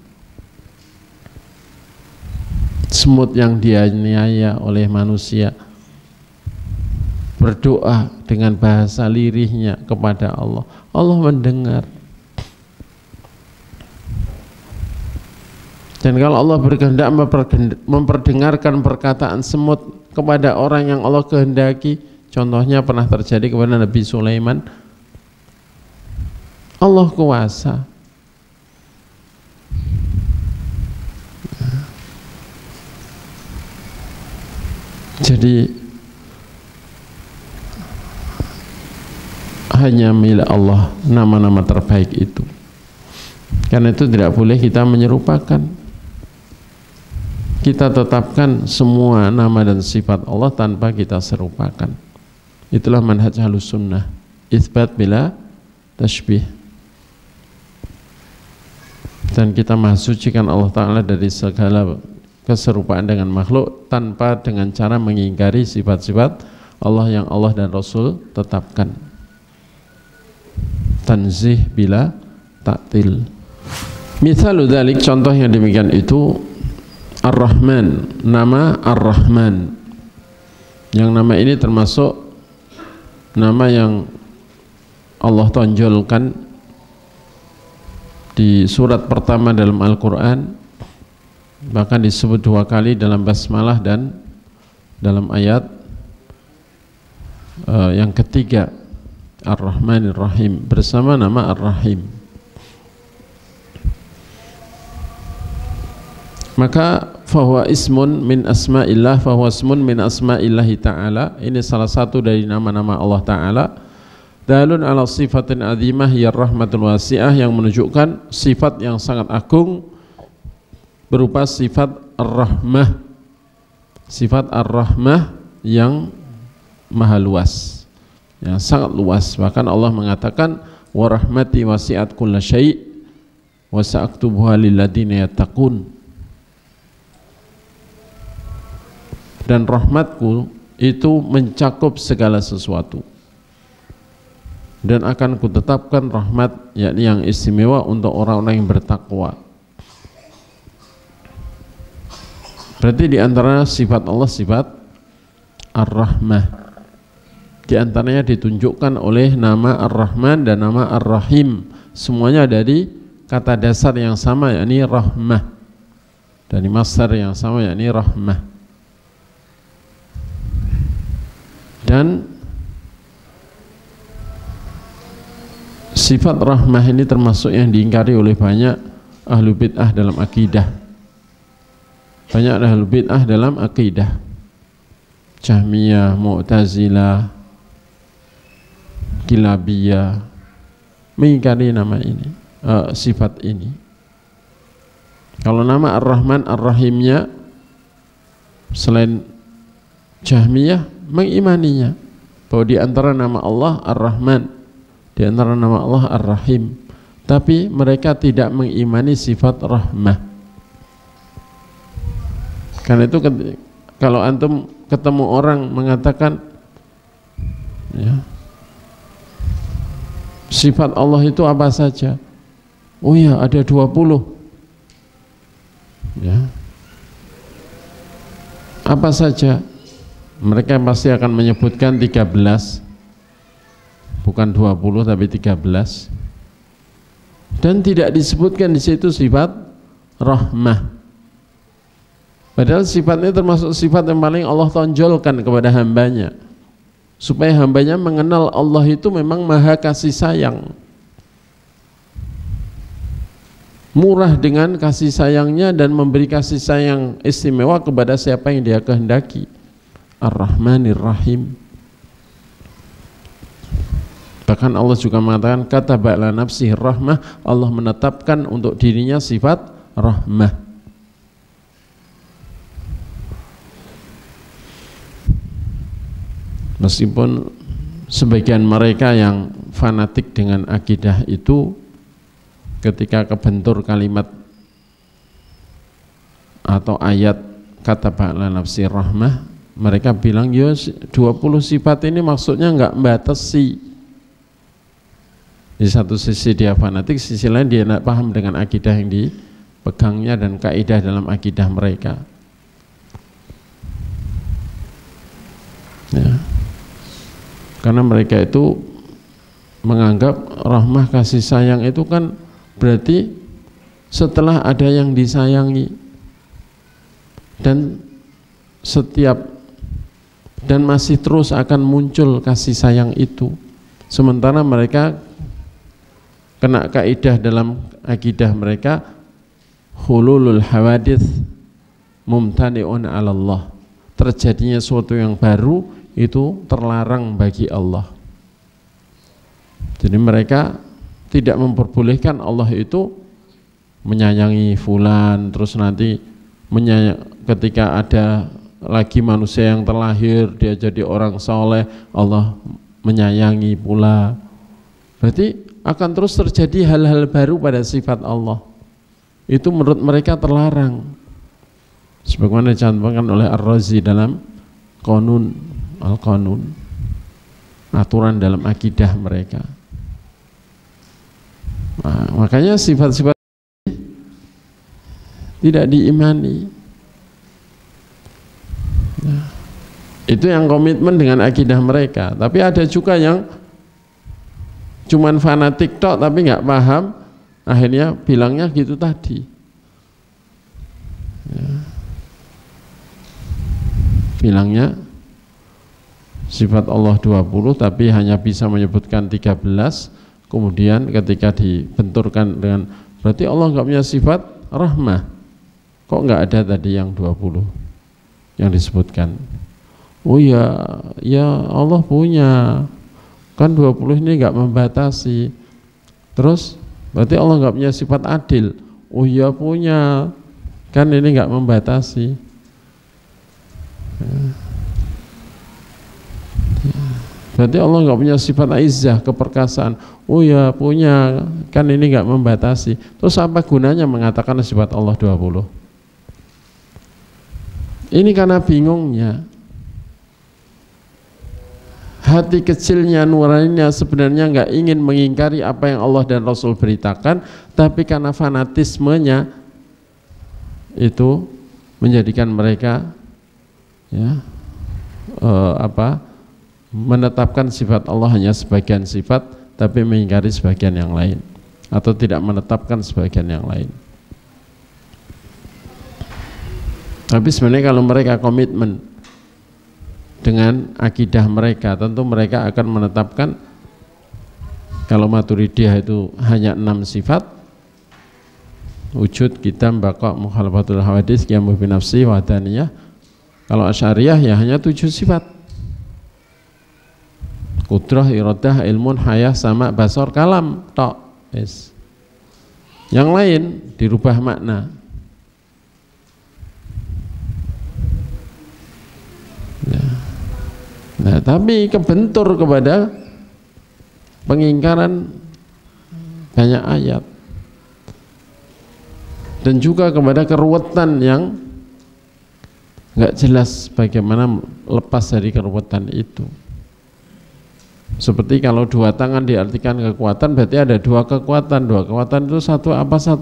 Semut yang dianiaya oleh manusia berdoa dengan bahasa lirihnya kepada Allah, Allah mendengar. Dan kalau Allah berkehendak memperdengarkan perkataan semut kepada orang yang Allah kehendaki, contohnya pernah terjadi kepada Nabi Sulaiman, Allah kuasa. Jadi hanya milik Allah nama-nama terbaik itu. Karena itu tidak boleh kita menyerupakan. Kita tetapkan semua nama dan sifat Allah tanpa kita serupakan. Itulah manhaj Ahlus Sunnah, itsbat bila tashbih. Dan kita mahsucikan Allah Ta'ala dari segala keserupaan dengan makhluk tanpa dengan cara mengingkari sifat-sifat Allah yang Allah dan Rasul tetapkan. Tanzih bila ta'til. Misalu dzalik, contoh yang demikian itu Ar-Rahman, nama Ar-Rahman. Yang nama ini termasuk nama yang Allah tonjolkan di surat pertama dalam Al-Quran, bahkan disebut 2 kali dalam basmalah dan dalam ayat yang ketiga, Ar-Rahmanir Rahim, bersama nama Ar-Rahim. Maka fahuwa ismun min asma'illah, fahuwa ismun min asma'illahi ta'ala. Ini salah satu dari nama-nama Allah Ta'ala. Dalun ala sifatin azimah ya rahmatul wasi'ah, yang menunjukkan sifat yang sangat agung berupa sifat ar-rahmah. Sifat ar-rahmah yang maha luas, yang sangat luas. Bahkan Allah mengatakan wa rahmati wasi'at kulla syai' wa sa'aktubuha lilladina yattaqun. Dan rahmatku itu mencakup segala sesuatu, dan akan kutetapkan rahmat, yakni yang istimewa untuk orang-orang yang bertakwa. Berarti di antara sifat Allah sifat Ar-Rahmah, di antaranya ditunjukkan oleh nama Ar-Rahman dan nama Ar-Rahim. Semuanya dari kata dasar yang sama, yakni rahmah, dari masdar yang sama, yakni rahmah. Dan sifat rahmah ini termasuk yang diingkari oleh banyak ahlu bid'ah dalam akidah. Banyak ahlu bid'ah dalam akidah, Jahmiyah, Mu'tazilah, Kilabiyah, mengingkari nama ini, sifat ini. Kalau nama Ar-Rahman, Ar-Rahimnya, selain Jahmiyah mengimaninya, bahwa di antara nama Allah Ar-Rahman, di antara nama Allah Ar-Rahim, tapi mereka tidak mengimani sifat rahmah. Karena itu kalau antum ketemu orang mengatakan Ya. Sifat Allah itu apa saja? Oh ya, ada 20. Ya. Apa saja? Mereka pasti akan menyebutkan 13. Bukan 20 tapi 13. Dan tidak disebutkan di situ sifat rahmah. Padahal sifatnya termasuk sifat yang paling Allah tonjolkan kepada hambanya, supaya hambanya mengenal Allah itu memang maha kasih sayang, murah dengan kasih sayangnya dan memberi kasih sayang istimewa kepada siapa yang dia kehendaki. Ar-Rahmanir Rahim. Bahkan Allah juga mengatakan kataba ala nafsihi rahmah, Allah menetapkan untuk dirinya sifat rahmah. Meskipun sebagian mereka yang fanatik dengan akidah itu ketika kebentur kalimat atau ayat kataba ala nafsihi rahmah, mereka bilang ya 20 sifat ini maksudnya enggak membatasi. Di satu sisi dia fanatik, sisi lain dia tidak paham dengan akidah yang dipegangnya dan kaidah dalam akidah mereka. Ya. Karena mereka itu menganggap rahmah kasih sayang itu kan berarti setelah ada yang disayangi dan setiap dan masih terus akan muncul kasih sayang itu, sementara mereka kena kaidah dalam akidah mereka hululul hawadits mumtani'un 'ala Allah, terjadinya sesuatu yang baru itu terlarang bagi Allah. Jadi mereka tidak memperbolehkan Allah itu menyayangi fulan, terus nanti ketika ada lagi manusia yang terlahir dia jadi orang soleh, Allah menyayangi pula. Berarti akan terus terjadi hal-hal baru pada sifat Allah. Itu menurut mereka terlarang, sebagaimana dicantumkan oleh Ar-Razi dalam Qanun Al-Qanun, aturan dalam akidah mereka. Nah, makanya sifat-sifat tidak diimani. Nah, itu yang komitmen dengan akidah mereka. Tapi ada juga yang cuman fanatik tok tapi nggak paham, akhirnya bilangnya gitu tadi. Ya. Bilangnya sifat Allah 20 tapi hanya bisa menyebutkan 13, kemudian ketika dibenturkan dengan berarti Allah nggak punya sifat rahmah, kok nggak ada tadi yang 20 yang disebutkan? Oh ya, ya Allah punya, kan 20 ini nggak membatasi. Terus berarti Allah nggak punya sifat adil. Oh ya punya, kan ini nggak membatasi. Berarti Allah nggak punya sifat izzah, keperkasaan. Oh ya punya, kan ini nggak membatasi. Terus apa gunanya mengatakan sifat Allah 20? Ini karena bingungnya, hati kecilnya, nuraninya sebenarnya nggak ingin mengingkari apa yang Allah dan Rasul beritakan, tapi karena fanatismenya itu menjadikan mereka ya menetapkan sifat Allah hanya sebagian sifat, tapi mengingkari sebagian yang lain, atau tidak menetapkan sebagian yang lain. Tapi sebenarnya kalau mereka komitmen dengan akidah mereka, tentu mereka akan menetapkan kalau Maturidiyah itu hanya 6 sifat: wujud, qidam, baqa, mukhalafatul hawadits, qiyamu bi nafsi, wahdaniyah. Kalau Asy'ariyah ya hanya 7 sifat: qudrah, iradah, ilmun, hayah, sama, basar, kalam, tok. Yes. Yang lain dirubah makna. Nah, tapi kebentur kepada pengingkaran banyak ayat dan juga kepada keruwetan yang nggak jelas bagaimana lepas dari keruwetan itu. Seperti kalau dua tangan diartikan kekuatan, berarti ada dua kekuatan. Dua kekuatan itu satu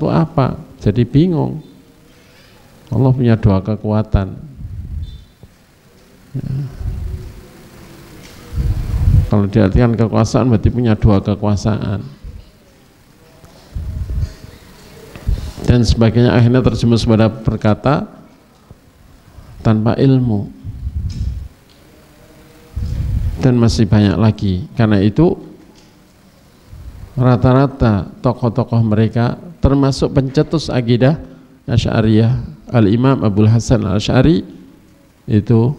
apa? Jadi bingung. Allah punya dua kekuatan. Ya. Kalau diartikan kekuasaan berarti punya dua kekuasaan. Dan sebagainya, akhirnya terjemus pada berkata tanpa ilmu. Dan masih banyak lagi. Karena itu rata-rata tokoh-tokoh mereka termasuk pencetus akidah Asy'ariyah, Al-Imam Abul Hasan Al-Asy'ari itu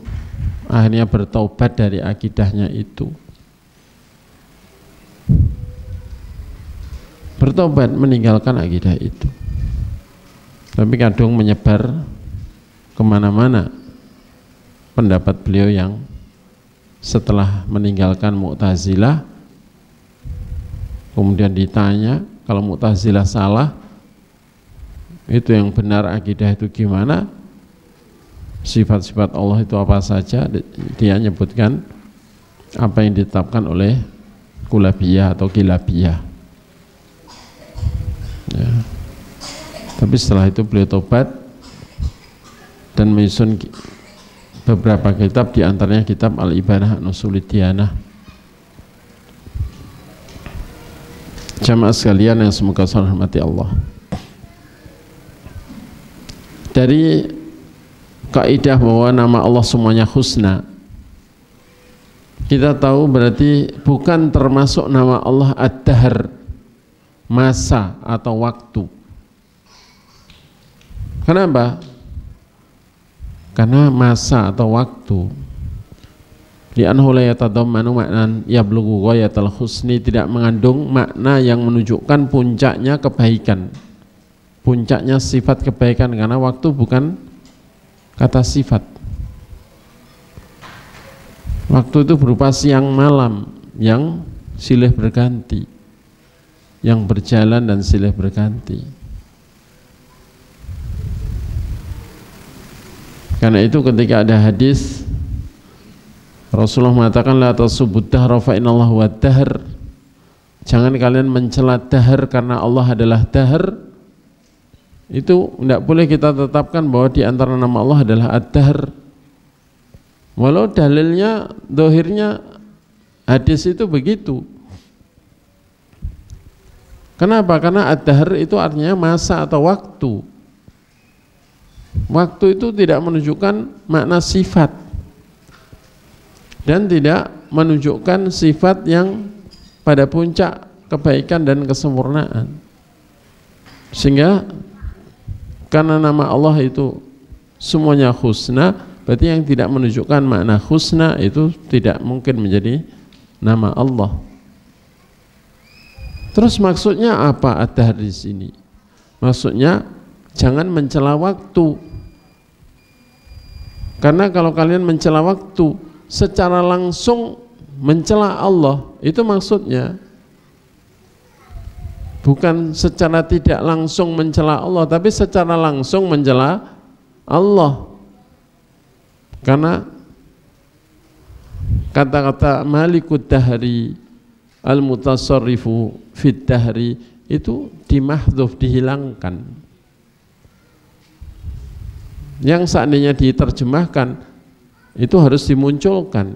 akhirnya bertaubat dari akidahnya itu. Bertobat meninggalkan akidah itu. Tapi kadung menyebar kemana-mana pendapat beliau yang setelah meninggalkan Mu'tazilah, kemudian ditanya kalau Mu'tazilah salah, itu yang benar akidah itu gimana, sifat-sifat Allah itu apa saja, dia menyebutkan apa yang ditetapkan oleh Kulabiyah atau Kilabiyah. Ya. Tapi setelah itu beliau tobat dan menyusun beberapa kitab, diantaranya kitab Al-Ibanah An-Usulid Diyanah. Jamaah sekalian yang semoga saya hormati Allah, dari kaidah bahwa nama Allah semuanya husna, kita tahu berarti bukan termasuk nama Allah Ad-Dahr, masa atau waktu. Kenapa? Karena masa atau waktu li'annahu la yatadammanu ma'nan yablughu ghayatal husni, tidak mengandung makna yang menunjukkan puncaknya kebaikan, puncaknya sifat kebaikan, karena waktu bukan kata sifat. Waktu itu berupa siang malam yang silih berganti, yang berjalan dan silih berganti. Karena itu ketika ada hadis Rasulullah mengatakan la tasubud dahra fa innallaha wad dahr, jangan kalian mencela dahar karena Allah adalah dahar. Itu tidak boleh kita tetapkan bahwa di antara nama Allah adalah ad-dahr, walau dalilnya dohirnya hadis itu begitu. Kenapa? Karena ad-dahr itu artinya masa atau waktu. Waktu itu tidak menunjukkan makna sifat dan tidak menunjukkan sifat yang pada puncak kebaikan dan kesempurnaan. Sehingga karena nama Allah itu semuanya husna, berarti yang tidak menunjukkan makna husna itu tidak mungkin menjadi nama Allah. Terus maksudnya apa ad-dahr di sini? Maksudnya jangan mencela waktu, karena kalau kalian mencela waktu secara langsung mencela Allah, itu maksudnya bukan secara tidak langsung mencela Allah, tapi secara langsung mencela Allah. Karena kata-kata Malikud Dahri Al-Mutasarrifu Fid Dahri itu dimahdzuf, dihilangkan. Yang seandainya diterjemahkan itu harus dimunculkan.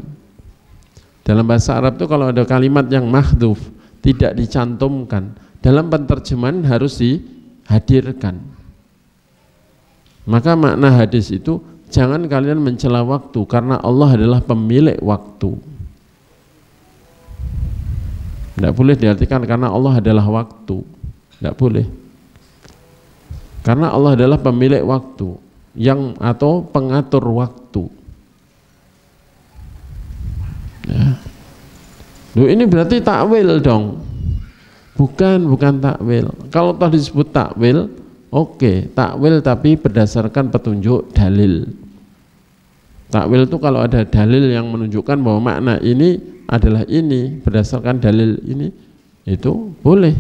Dalam bahasa Arab itu kalau ada kalimat yang mahdzuf, tidak dicantumkan, dalam penterjemahan harus dihadirkan. Maka makna hadis itu, jangan kalian mencela waktu karena Allah adalah pemilik waktu. Tidak boleh diartikan karena Allah adalah waktu, tidak boleh. Karena Allah adalah pemilik waktu yang atau pengatur waktu. Ya. Loh, ini berarti takwil dong? Bukan takwil. Kalau toh disebut takwil, oke, takwil tapi berdasarkan petunjuk dalil. Takwil itu kalau ada dalil yang menunjukkan bahwa makna ini adalah ini berdasarkan dalil ini, itu boleh.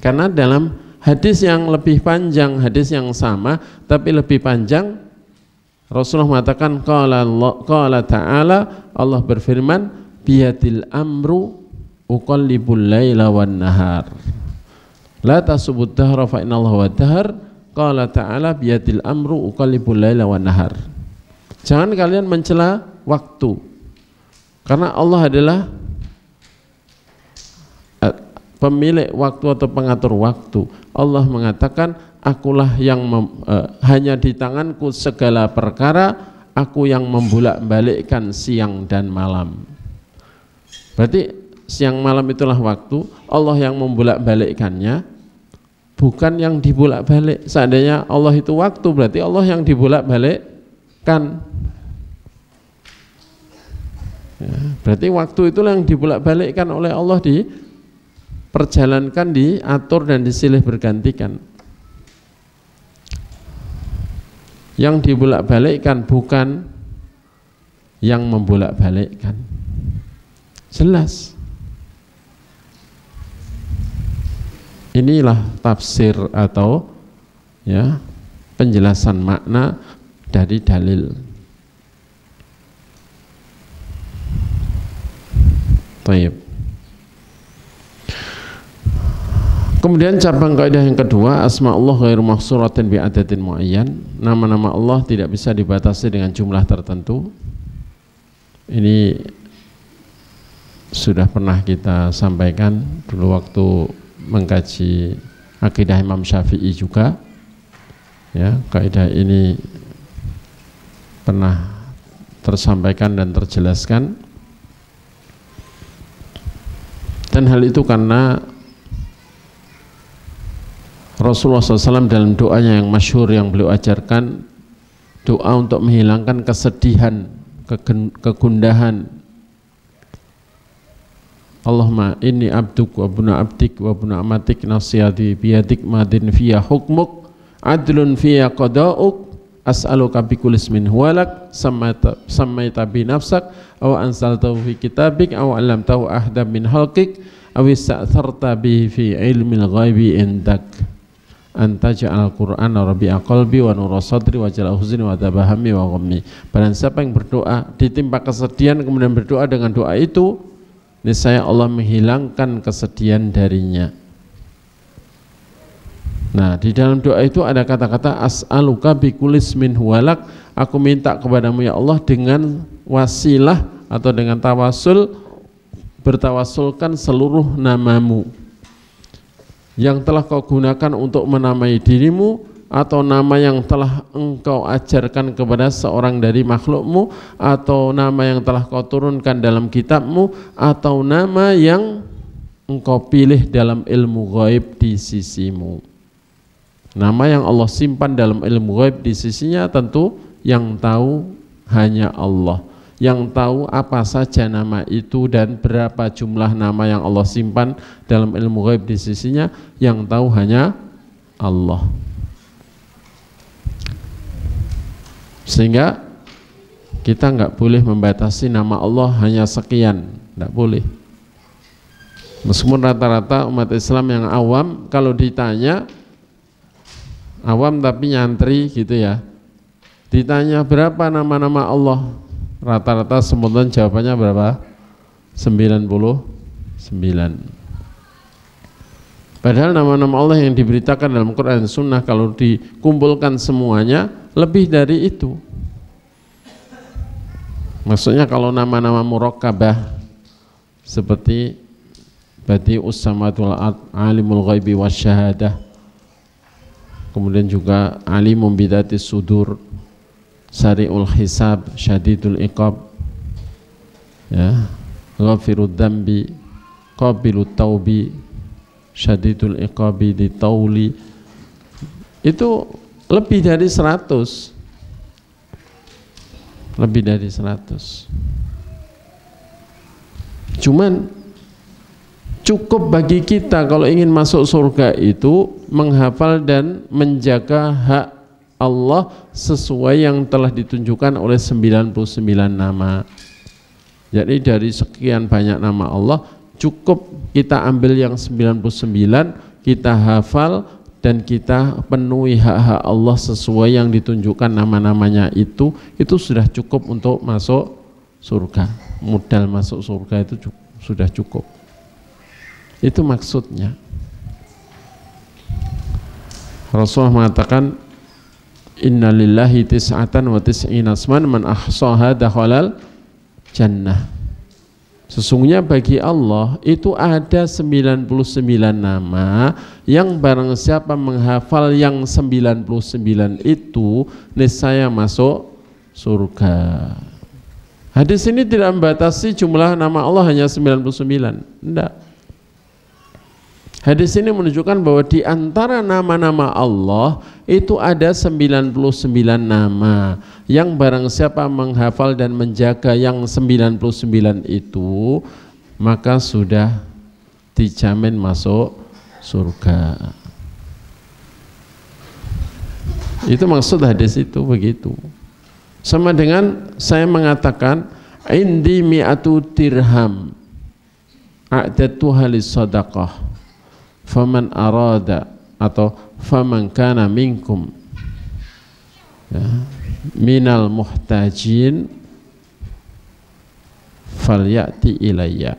Karena dalam hadis yang lebih panjang, hadis yang sama tapi lebih panjang, Rasulullah mengatakan qala ta'ala, Allah berfirman, biyadil amru uqallibul laila wan nahar. La tasubud dahra fa innallaha wad dahr. Qala ta'ala biyadil amru uqallibul laila wan nahar. Jangan kalian mencela waktu, karena Allah adalah pemilik waktu atau pengatur waktu. Allah mengatakan, akulah yang hanya di tanganku segala perkara, aku yang membolak-balikkan siang dan malam. Berarti siang malam itulah waktu, Allah yang membolak-balikkannya, bukan yang dibolak-balik. Seandainya Allah itu waktu, berarti Allah yang dibolak-balikkan. Ya, berarti waktu itulah yang dibolak-balikkan oleh Allah, diperjalankan, diatur dan disilih bergantikan. Yang dibolak-balikkan bukan yang membolak-balikkan. Jelas. Inilah tafsir atau ya penjelasan makna dari dalil. Baik. Kemudian cabang kaidah yang kedua, asmaullah ghairu mahsuratin bi adatin muayyan. Nama-nama Allah tidak bisa dibatasi dengan jumlah tertentu. Ini sudah pernah kita sampaikan dulu waktu mengkaji akidah Imam Syafi'i juga. Ya, kaidah ini pernah tersampaikan dan terjelaskan. Dan hal itu karena Rasulullah SAW dalam doanya yang masyhur yang beliau ajarkan, doa untuk menghilangkan kesedihan, kegundahan. Allahumma inni abduk wa buna abdik wa buna amatik nasiyati biyadik madin fiyya hukmuk adlun fiyya qada'uk as'aluka bikulli ismin huwalak sammaita bi nafsak aw anzaltahu fi kitabik aw 'allamtahu ahdan min khalqik aw ista'tharta bihi fi ilmil ghaibi indak anta ja'al qur'ana rabi'a qalbi wa nura sadri wa jala huzni wa dhabahammi wa ghammi. Barang siapa yang berdoa ditimpa kesedihan kemudian berdoa dengan doa itu, niscaya Allah menghilangkan kesedihan darinya. Nah, di dalam doa itu ada kata-kata as'aluka bikulli ismin huwalak, aku minta kepadamu ya Allah dengan wasilah atau dengan tawasul, bertawasulkan seluruh namamu yang telah kau gunakan untuk menamai dirimu, atau nama yang telah engkau ajarkan kepada seorang dari makhlukmu, atau nama yang telah kau turunkan dalam kitabmu, atau nama yang engkau pilih dalam ilmu ghaib di sisimu. Nama yang Allah simpan dalam ilmu ghaib di sisinya tentu yang tahu hanya Allah. Yang tahu apa saja nama itu dan berapa jumlah nama yang Allah simpan dalam ilmu ghaib di sisinya, yang tahu hanya Allah. Sehingga kita nggak boleh membatasi nama Allah hanya sekian, nggak boleh. Meskipun rata-rata umat Islam yang awam kalau ditanya, awam tapi nyantri gitu ya, ditanya berapa nama-nama Allah, rata-rata sebutan jawabannya berapa? 99. Padahal nama-nama Allah yang diberitakan dalam Quran dan Sunnah kalau dikumpulkan semuanya lebih dari itu. Maksudnya kalau nama-nama murakkabah seperti Badi'us Samawati wal Ard, Alimul Ghaibi wasyahadah, kemudian juga Alimum bidatis sudur, Sari'ul Hisab, Syadidul Iqab, ya, Ghafirud Dambi, Qabilut Taubi, Syadidul Iqabi di Tauli, itu lebih dari 100, lebih dari 100. Cuman cukup bagi kita kalau ingin masuk surga itu menghafal dan menjaga hak Allah sesuai yang telah ditunjukkan oleh 99 nama. Jadi dari sekian banyak nama Allah, cukup kita ambil yang 99, kita hafal dan kita penuhi hak-hak Allah sesuai yang ditunjukkan nama-namanya itu sudah cukup untuk masuk surga. modal masuk surga itu sudah cukup. Itu maksudnya. Rasulullah mengatakan innalillahi tis'atan wa tis'ina asman man ahsaha dakhalal jannah. Sesungguhnya bagi Allah itu ada 99 nama yang barang siapa menghafal yang 99 itu niscaya masuk surga. Hadis ini tidak membatasi jumlah nama Allah hanya 99. Tidak. Hadis ini menunjukkan bahwa di antara nama-nama Allah itu ada 99 nama yang barang siapa menghafal dan menjaga yang 99 itu maka sudah dijamin masuk surga. Itu maksud hadis itu begitu. Sama dengan saya mengatakan indi mi'atu dirham a'datuha lis-sadaqah faman arada atau faman kana minkum ya, minal muhtajin falyati ilayya.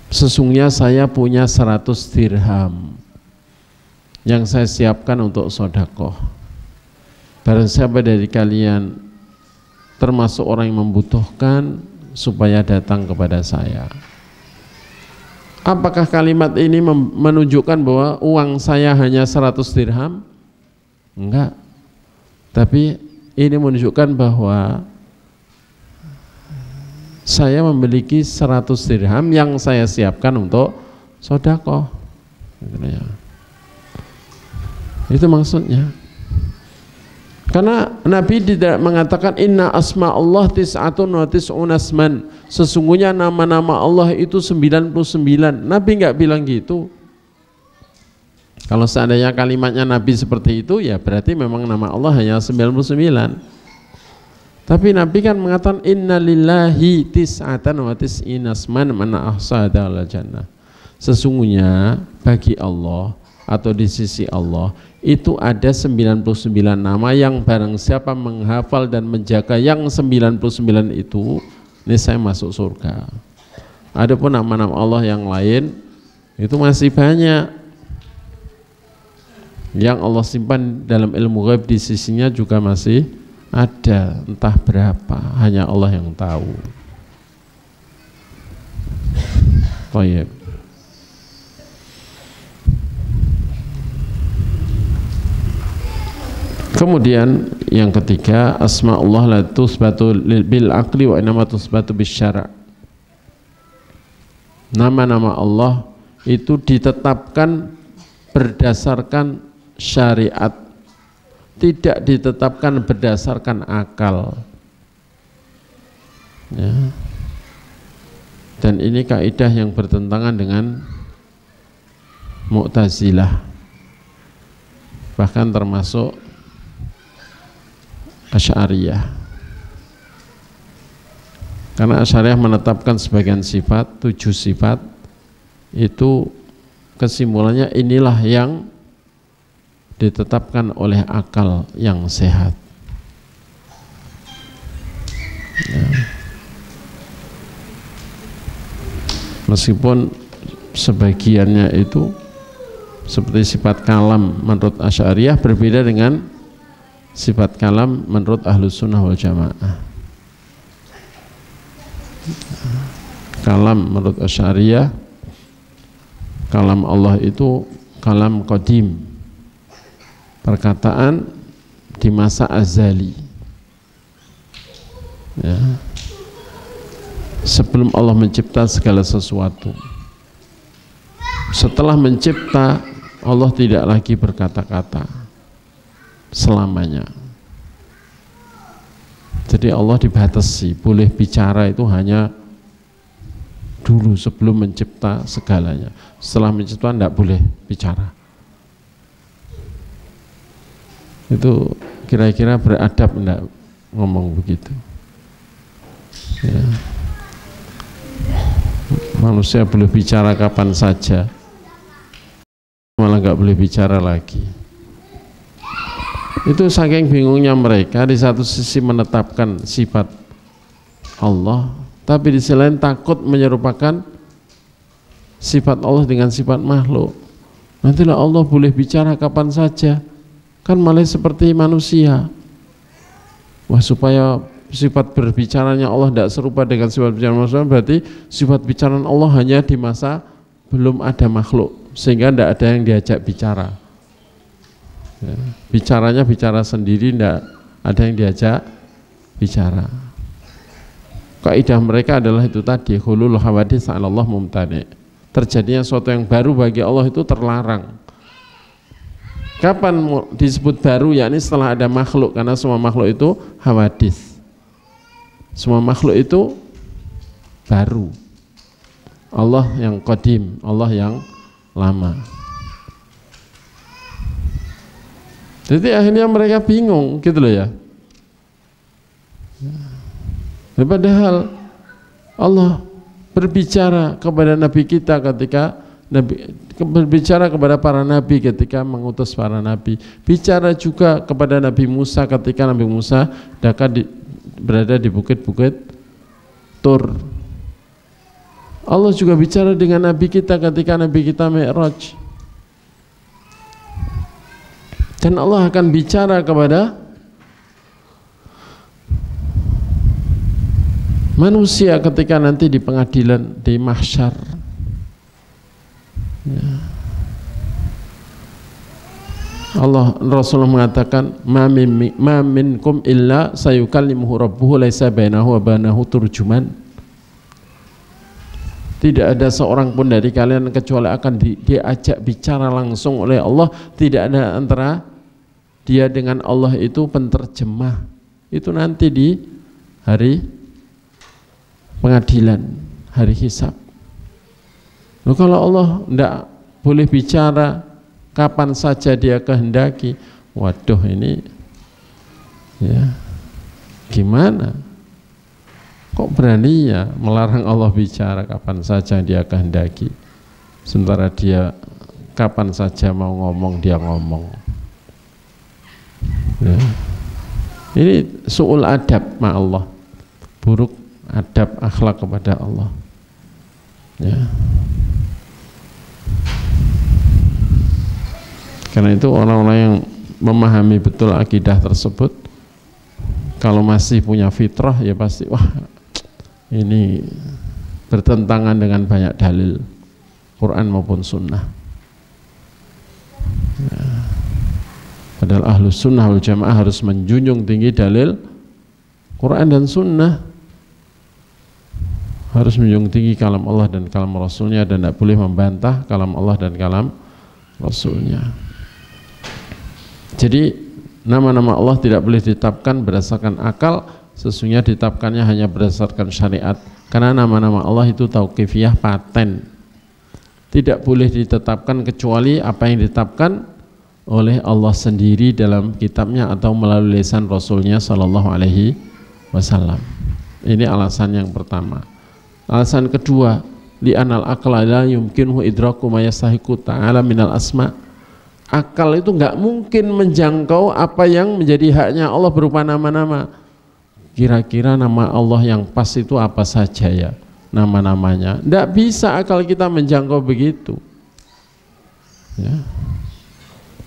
Sesungguhnya saya punya 100 dirham yang saya siapkan untuk sedekah. Barang siapa dari kalian termasuk orang yang membutuhkan supaya datang kepada saya. Apakah kalimat ini menunjukkan bahwa uang saya hanya 100 dirham? Enggak. Tapi ini menunjukkan bahwa saya memiliki 100 dirham yang saya siapkan untuk sedekah. Itu maksudnya. Karena Nabi tidak mengatakan inna asma Allah tis'atun wa tis'un asman. Sesungguhnya nama-nama Allah itu 99. Nabi enggak bilang gitu. Kalau seandainya kalimatnya Nabi seperti itu, ya berarti memang nama Allah hanya 99. Tapi Nabi kan mengatakan inna lillahi tis'atan wa tis'in asman man ahsada al jannah. Sesungguhnya bagi Allah atau di sisi Allah itu ada 99 nama yang barang siapa menghafal dan menjaga yang 99 itu niscaya masuk surga. Adapun nama-nama Allah yang lain itu masih banyak yang Allah simpan dalam ilmu ghaib di sisinya juga masih ada, entah berapa, hanya Allah yang tahu. Baik. Kemudian yang ketiga, asma Allah la tusbatu bil aqli wa innama tusbatu bis syara'. Nama-nama Allah itu ditetapkan berdasarkan syariat, tidak ditetapkan berdasarkan akal. Ya. Dan ini kaidah yang bertentangan dengan Mu'tazilah, bahkan termasuk Asy'ariyah. Karena Asy'ariyah menetapkan sebagian sifat, 7 sifat itu kesimpulannya inilah yang ditetapkan oleh akal yang sehat. Ya. Meskipun sebagiannya itu seperti sifat kalam menurut Asy'ariyah berbeda dengan sifat kalam menurut Ahlus Sunnah wal Jamaah. Kalam menurut Asy'ariyah, kalam Allah itu kalam qadim, perkataan di masa azali, ya. Sebelum Allah mencipta segala sesuatu. Setelah mencipta, Allah tidak lagi berkata-kata selamanya. Jadi Allah dibatasi, boleh bicara itu hanya dulu sebelum mencipta segalanya. Setelah mencipta tidak boleh bicara. Itu kira-kira beradab enggak ngomong begitu? Ya. Manusia boleh bicara kapan saja, malah nggak boleh bicara lagi. Itu saking bingungnya mereka, di satu sisi menetapkan sifat Allah, tapi di sisi lain takut menyerupakan sifat Allah dengan sifat makhluk. Nantilah Allah boleh bicara kapan saja, kan malah seperti manusia. Wah, supaya sifat berbicaranya Allah tidak serupa dengan sifat bicara manusia, berarti sifat bicara Allah hanya di masa belum ada makhluk, sehingga tidak ada yang diajak bicara. Ya, bicaranya bicara sendiri, tidak ada yang diajak bicara. Kaidah mereka adalah itu tadi, hulul hawadits 'ala Allah mumtani'. Terjadinya sesuatu yang baru bagi Allah itu terlarang. Kapan disebut baru? Yakni setelah ada makhluk, karena semua makhluk itu hawadits. Semua makhluk itu baru. Allah yang qadim, Allah yang lama. Jadi akhirnya mereka bingung gitu loh ya. Padahal Allah berbicara kepada Nabi kita ketika berbicara kepada para Nabi ketika mengutus para Nabi, bicara juga kepada Nabi Musa ketika Nabi Musa berada di bukit-bukit Tur. Allah juga bicara dengan Nabi kita ketika Nabi kita Mi'raj. Dan Allah akan bicara kepada manusia ketika nanti di pengadilan, di mahsyar. Ya. Allah, Rasulullah mengatakan, ma minkum illa sayukallimuhu rabbuhu laisa bainahu wa bainahu turjuman. Tidak ada seorang pun dari kalian kecuali akan diajak bicara langsung oleh Allah. Tidak ada antara dia dengan Allah itu penterjemah. Itu nanti di hari pengadilan, hari hisab. Loh, kalau Allah tidak boleh bicara kapan saja dia kehendaki, waduh ini ya gimana? Kok berani ya melarang Allah bicara kapan saja dia kehendaki, sementara dia kapan saja mau ngomong dia ngomong. Ya. Ini su'ul adab ma Allah, buruk adab akhlak kepada Allah. Ya. Karena itu orang-orang yang memahami betul akidah tersebut, kalau masih punya fitrah ya pasti wah ini bertentangan dengan banyak dalil Quran maupun sunnah. Ya. Padahal ahlus sunnah wal jamaah harus menjunjung tinggi dalil Quran dan sunnah, harus menjunjung tinggi kalam Allah dan kalam Rasulnya, dan tidak boleh membantah kalam Allah dan kalam Rasulnya. Jadi nama-nama Allah tidak boleh ditetapkan berdasarkan akal, sesungguhnya ditetapkannya hanya berdasarkan syariat, karena nama-nama Allah itu tauqifiyah, paten, tidak boleh ditetapkan kecuali apa yang ditetapkan oleh Allah sendiri dalam kitabnya atau melalui lisan Rasulnya Shallallahu Alaihi Wasallam. Ini alasan yang pertama. Alasan kedua, li'anal aqla la yumkinuhu idraku ma yastahiqu ta'ala minal asma. Akal itu enggak mungkin menjangkau apa yang menjadi haknya Allah berupa nama-nama. Kira-kira nama Allah yang pas itu apa saja ya nama-namanya? Enggak bisa akal kita menjangkau begitu. Ya.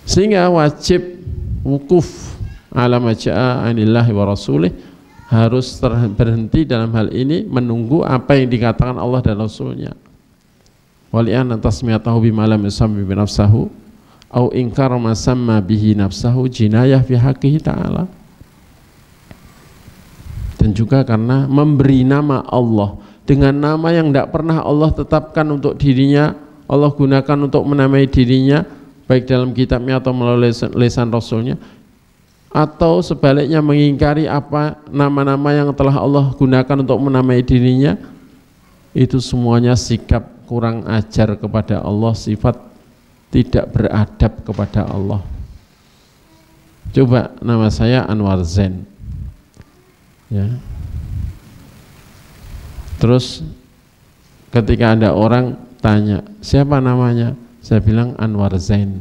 Sehingga wajib wukuf ala ma jaa anillahi wa rasulih, harus berhenti dalam hal ini menunggu apa yang dikatakan Allah dan Rasulnya. Wali'an tasmiyatahu bima lam yusammi bi nafsahu au inkar ma samma bihi nafsahu jinayah fi haqqihi ta'ala. Dan juga karena memberi nama Allah dengan nama yang tidak pernah Allah tetapkan untuk dirinya, Allah gunakan untuk menamai dirinya, baik dalam kitabnya atau melalui lisan Rasulnya, atau sebaliknya mengingkari apa nama-nama yang telah Allah gunakan untuk menamai dirinya, itu semuanya sikap kurang ajar kepada Allah, sifat tidak beradab kepada Allah. Coba nama saya Anwar Zain ya. Terus ketika ada orang tanya siapa namanya, saya bilang Anwar Zain.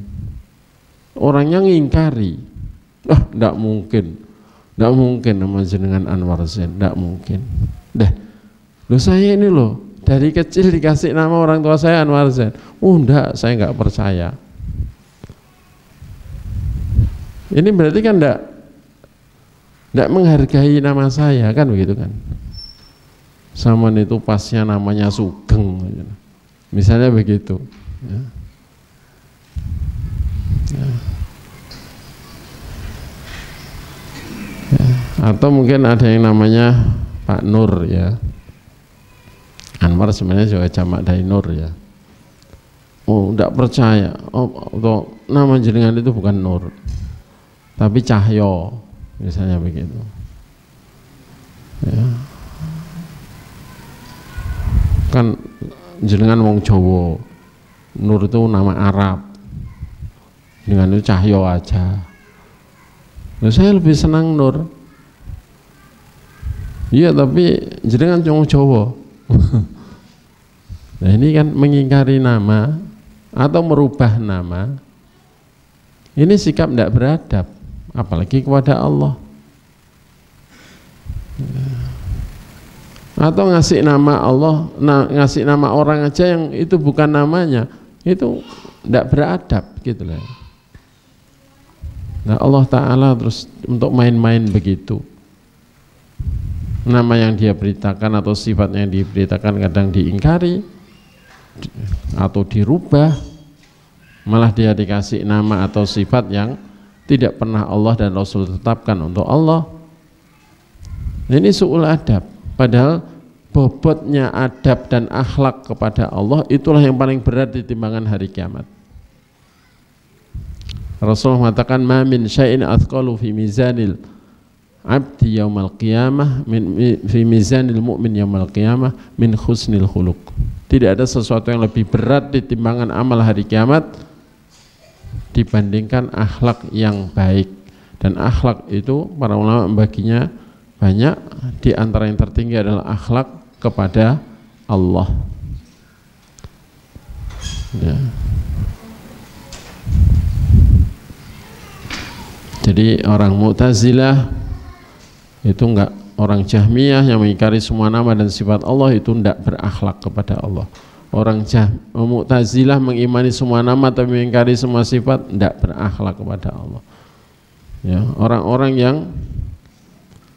Orangnya ngingkari, tidak mungkin nama jenengan Anwar Zain, tidak mungkin. Loh saya ini loh dari kecil dikasih nama orang tua saya Anwar Zain. Enggak, saya enggak percaya. Ini berarti kan enggak menghargai nama saya, kan begitu kan. Sama itu pasnya namanya Sugeng, misalnya begitu. Ya. Ya. Ya. Atau mungkin ada yang namanya Pak Nur ya. Anwar sebenarnya juga jamak dari Nur ya. Oh, enggak percaya. Oh, nama jenengan itu bukan Nur, tapi Cahyo, misalnya begitu. Ya. Kan jenengan wong Jawa, Nur itu nama Arab, dengan itu Cahyo aja. Nah, saya lebih senang Nur. Iya, tapi jenengan wong Jawa. Nah, ini kan mengingkari nama atau merubah nama. Ini sikap tidak beradab, apalagi kepada Allah. Atau ngasih nama Allah, ngasih nama orang aja yang itu bukan namanya, itu tidak beradab gitu lah. Nah, Allah Ta'ala terus untuk main-main begitu. Nama yang dia beritakan atau sifat yang diberitakan kadang diingkari atau dirubah, malah dia dikasih nama atau sifat yang tidak pernah Allah dan Rasul tetapkan untuk Allah. Ini su'ul adab, padahal bobotnya adab dan akhlak kepada Allah itulah yang paling berat di timbangan hari kiamat. Rasulullah mengatakan, ma min syai'in athqalu fi mizanil abdi yaumal qiyamah fi mizanil mu'min yaumal qiyamah min husnil khuluq. Tidak ada sesuatu yang lebih berat di timbangan amal hari kiamat dibandingkan akhlak yang baik. Dan akhlak itu para ulama membaginya banyak, di antara yang tertinggi adalah akhlak kepada Allah. Ya. Jadi orang Mu'tazilah itu enggak, orang Jahmiyah yang mengingkari semua nama dan sifat Allah itu enggak berakhlak kepada Allah. Orang Mu'tazilah mengimani semua nama tapi mengingkari semua sifat, enggak berakhlak kepada Allah. Ya, orang-orang yang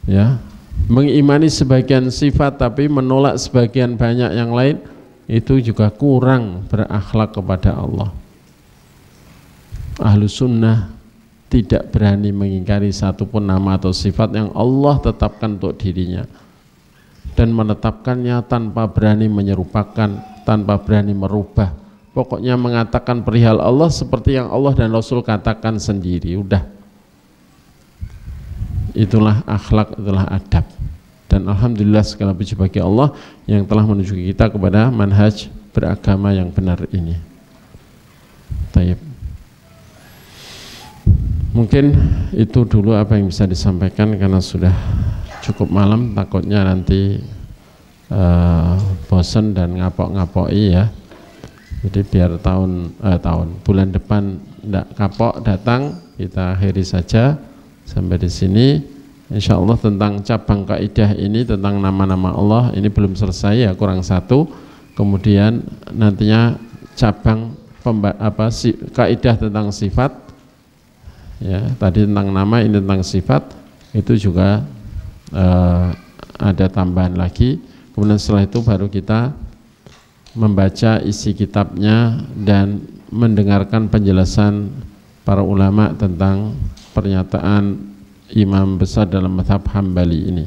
ya mengimani sebagian sifat tapi menolak sebagian banyak yang lain, itu juga kurang berakhlak kepada Allah. Ahlus sunnah tidak berani mengingkari satupun nama atau sifat yang Allah tetapkan untuk dirinya, dan menetapkannya tanpa berani menyerupakan, tanpa berani merubah. Pokoknya mengatakan perihal Allah seperti yang Allah dan Rasul katakan sendiri, udah. Itulah akhlak, itulah adab. Dan alhamdulillah segala puji bagi Allah yang telah menunjuki kita kepada manhaj beragama yang benar ini. Taib. Mungkin itu dulu apa yang bisa disampaikan karena sudah cukup malam, takutnya nanti bosan dan ngapok-ngapoki ya. Jadi biar bulan depan tidak kapok datang, kita akhiri saja sampai di sini. Insya Allah tentang cabang kaidah ini, tentang nama-nama Allah ini belum selesai ya, kurang satu. Kemudian nantinya cabang kaidah tentang sifat. Ya, tadi tentang nama, ini tentang sifat, itu juga ada tambahan lagi. Kemudian setelah itu baru kita membaca isi kitabnya dan mendengarkan penjelasan para ulama tentang pernyataan imam besar dalam mazhab Hambali ini.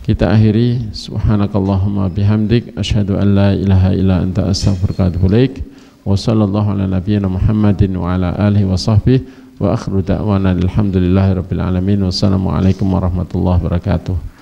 Kita akhiri, subhanakallahumma bihamdik asyhadu an la ilaha illa anta astaghfiruka wa atubu ilaik. Wa sallallahu ala nabiyyina Muhammadin wa ala alihi wa sahbihi wa akhiru da'wana alhamdulillahi rabbil alamin. Wassalamualaikum warahmatullahi wabarakatuh.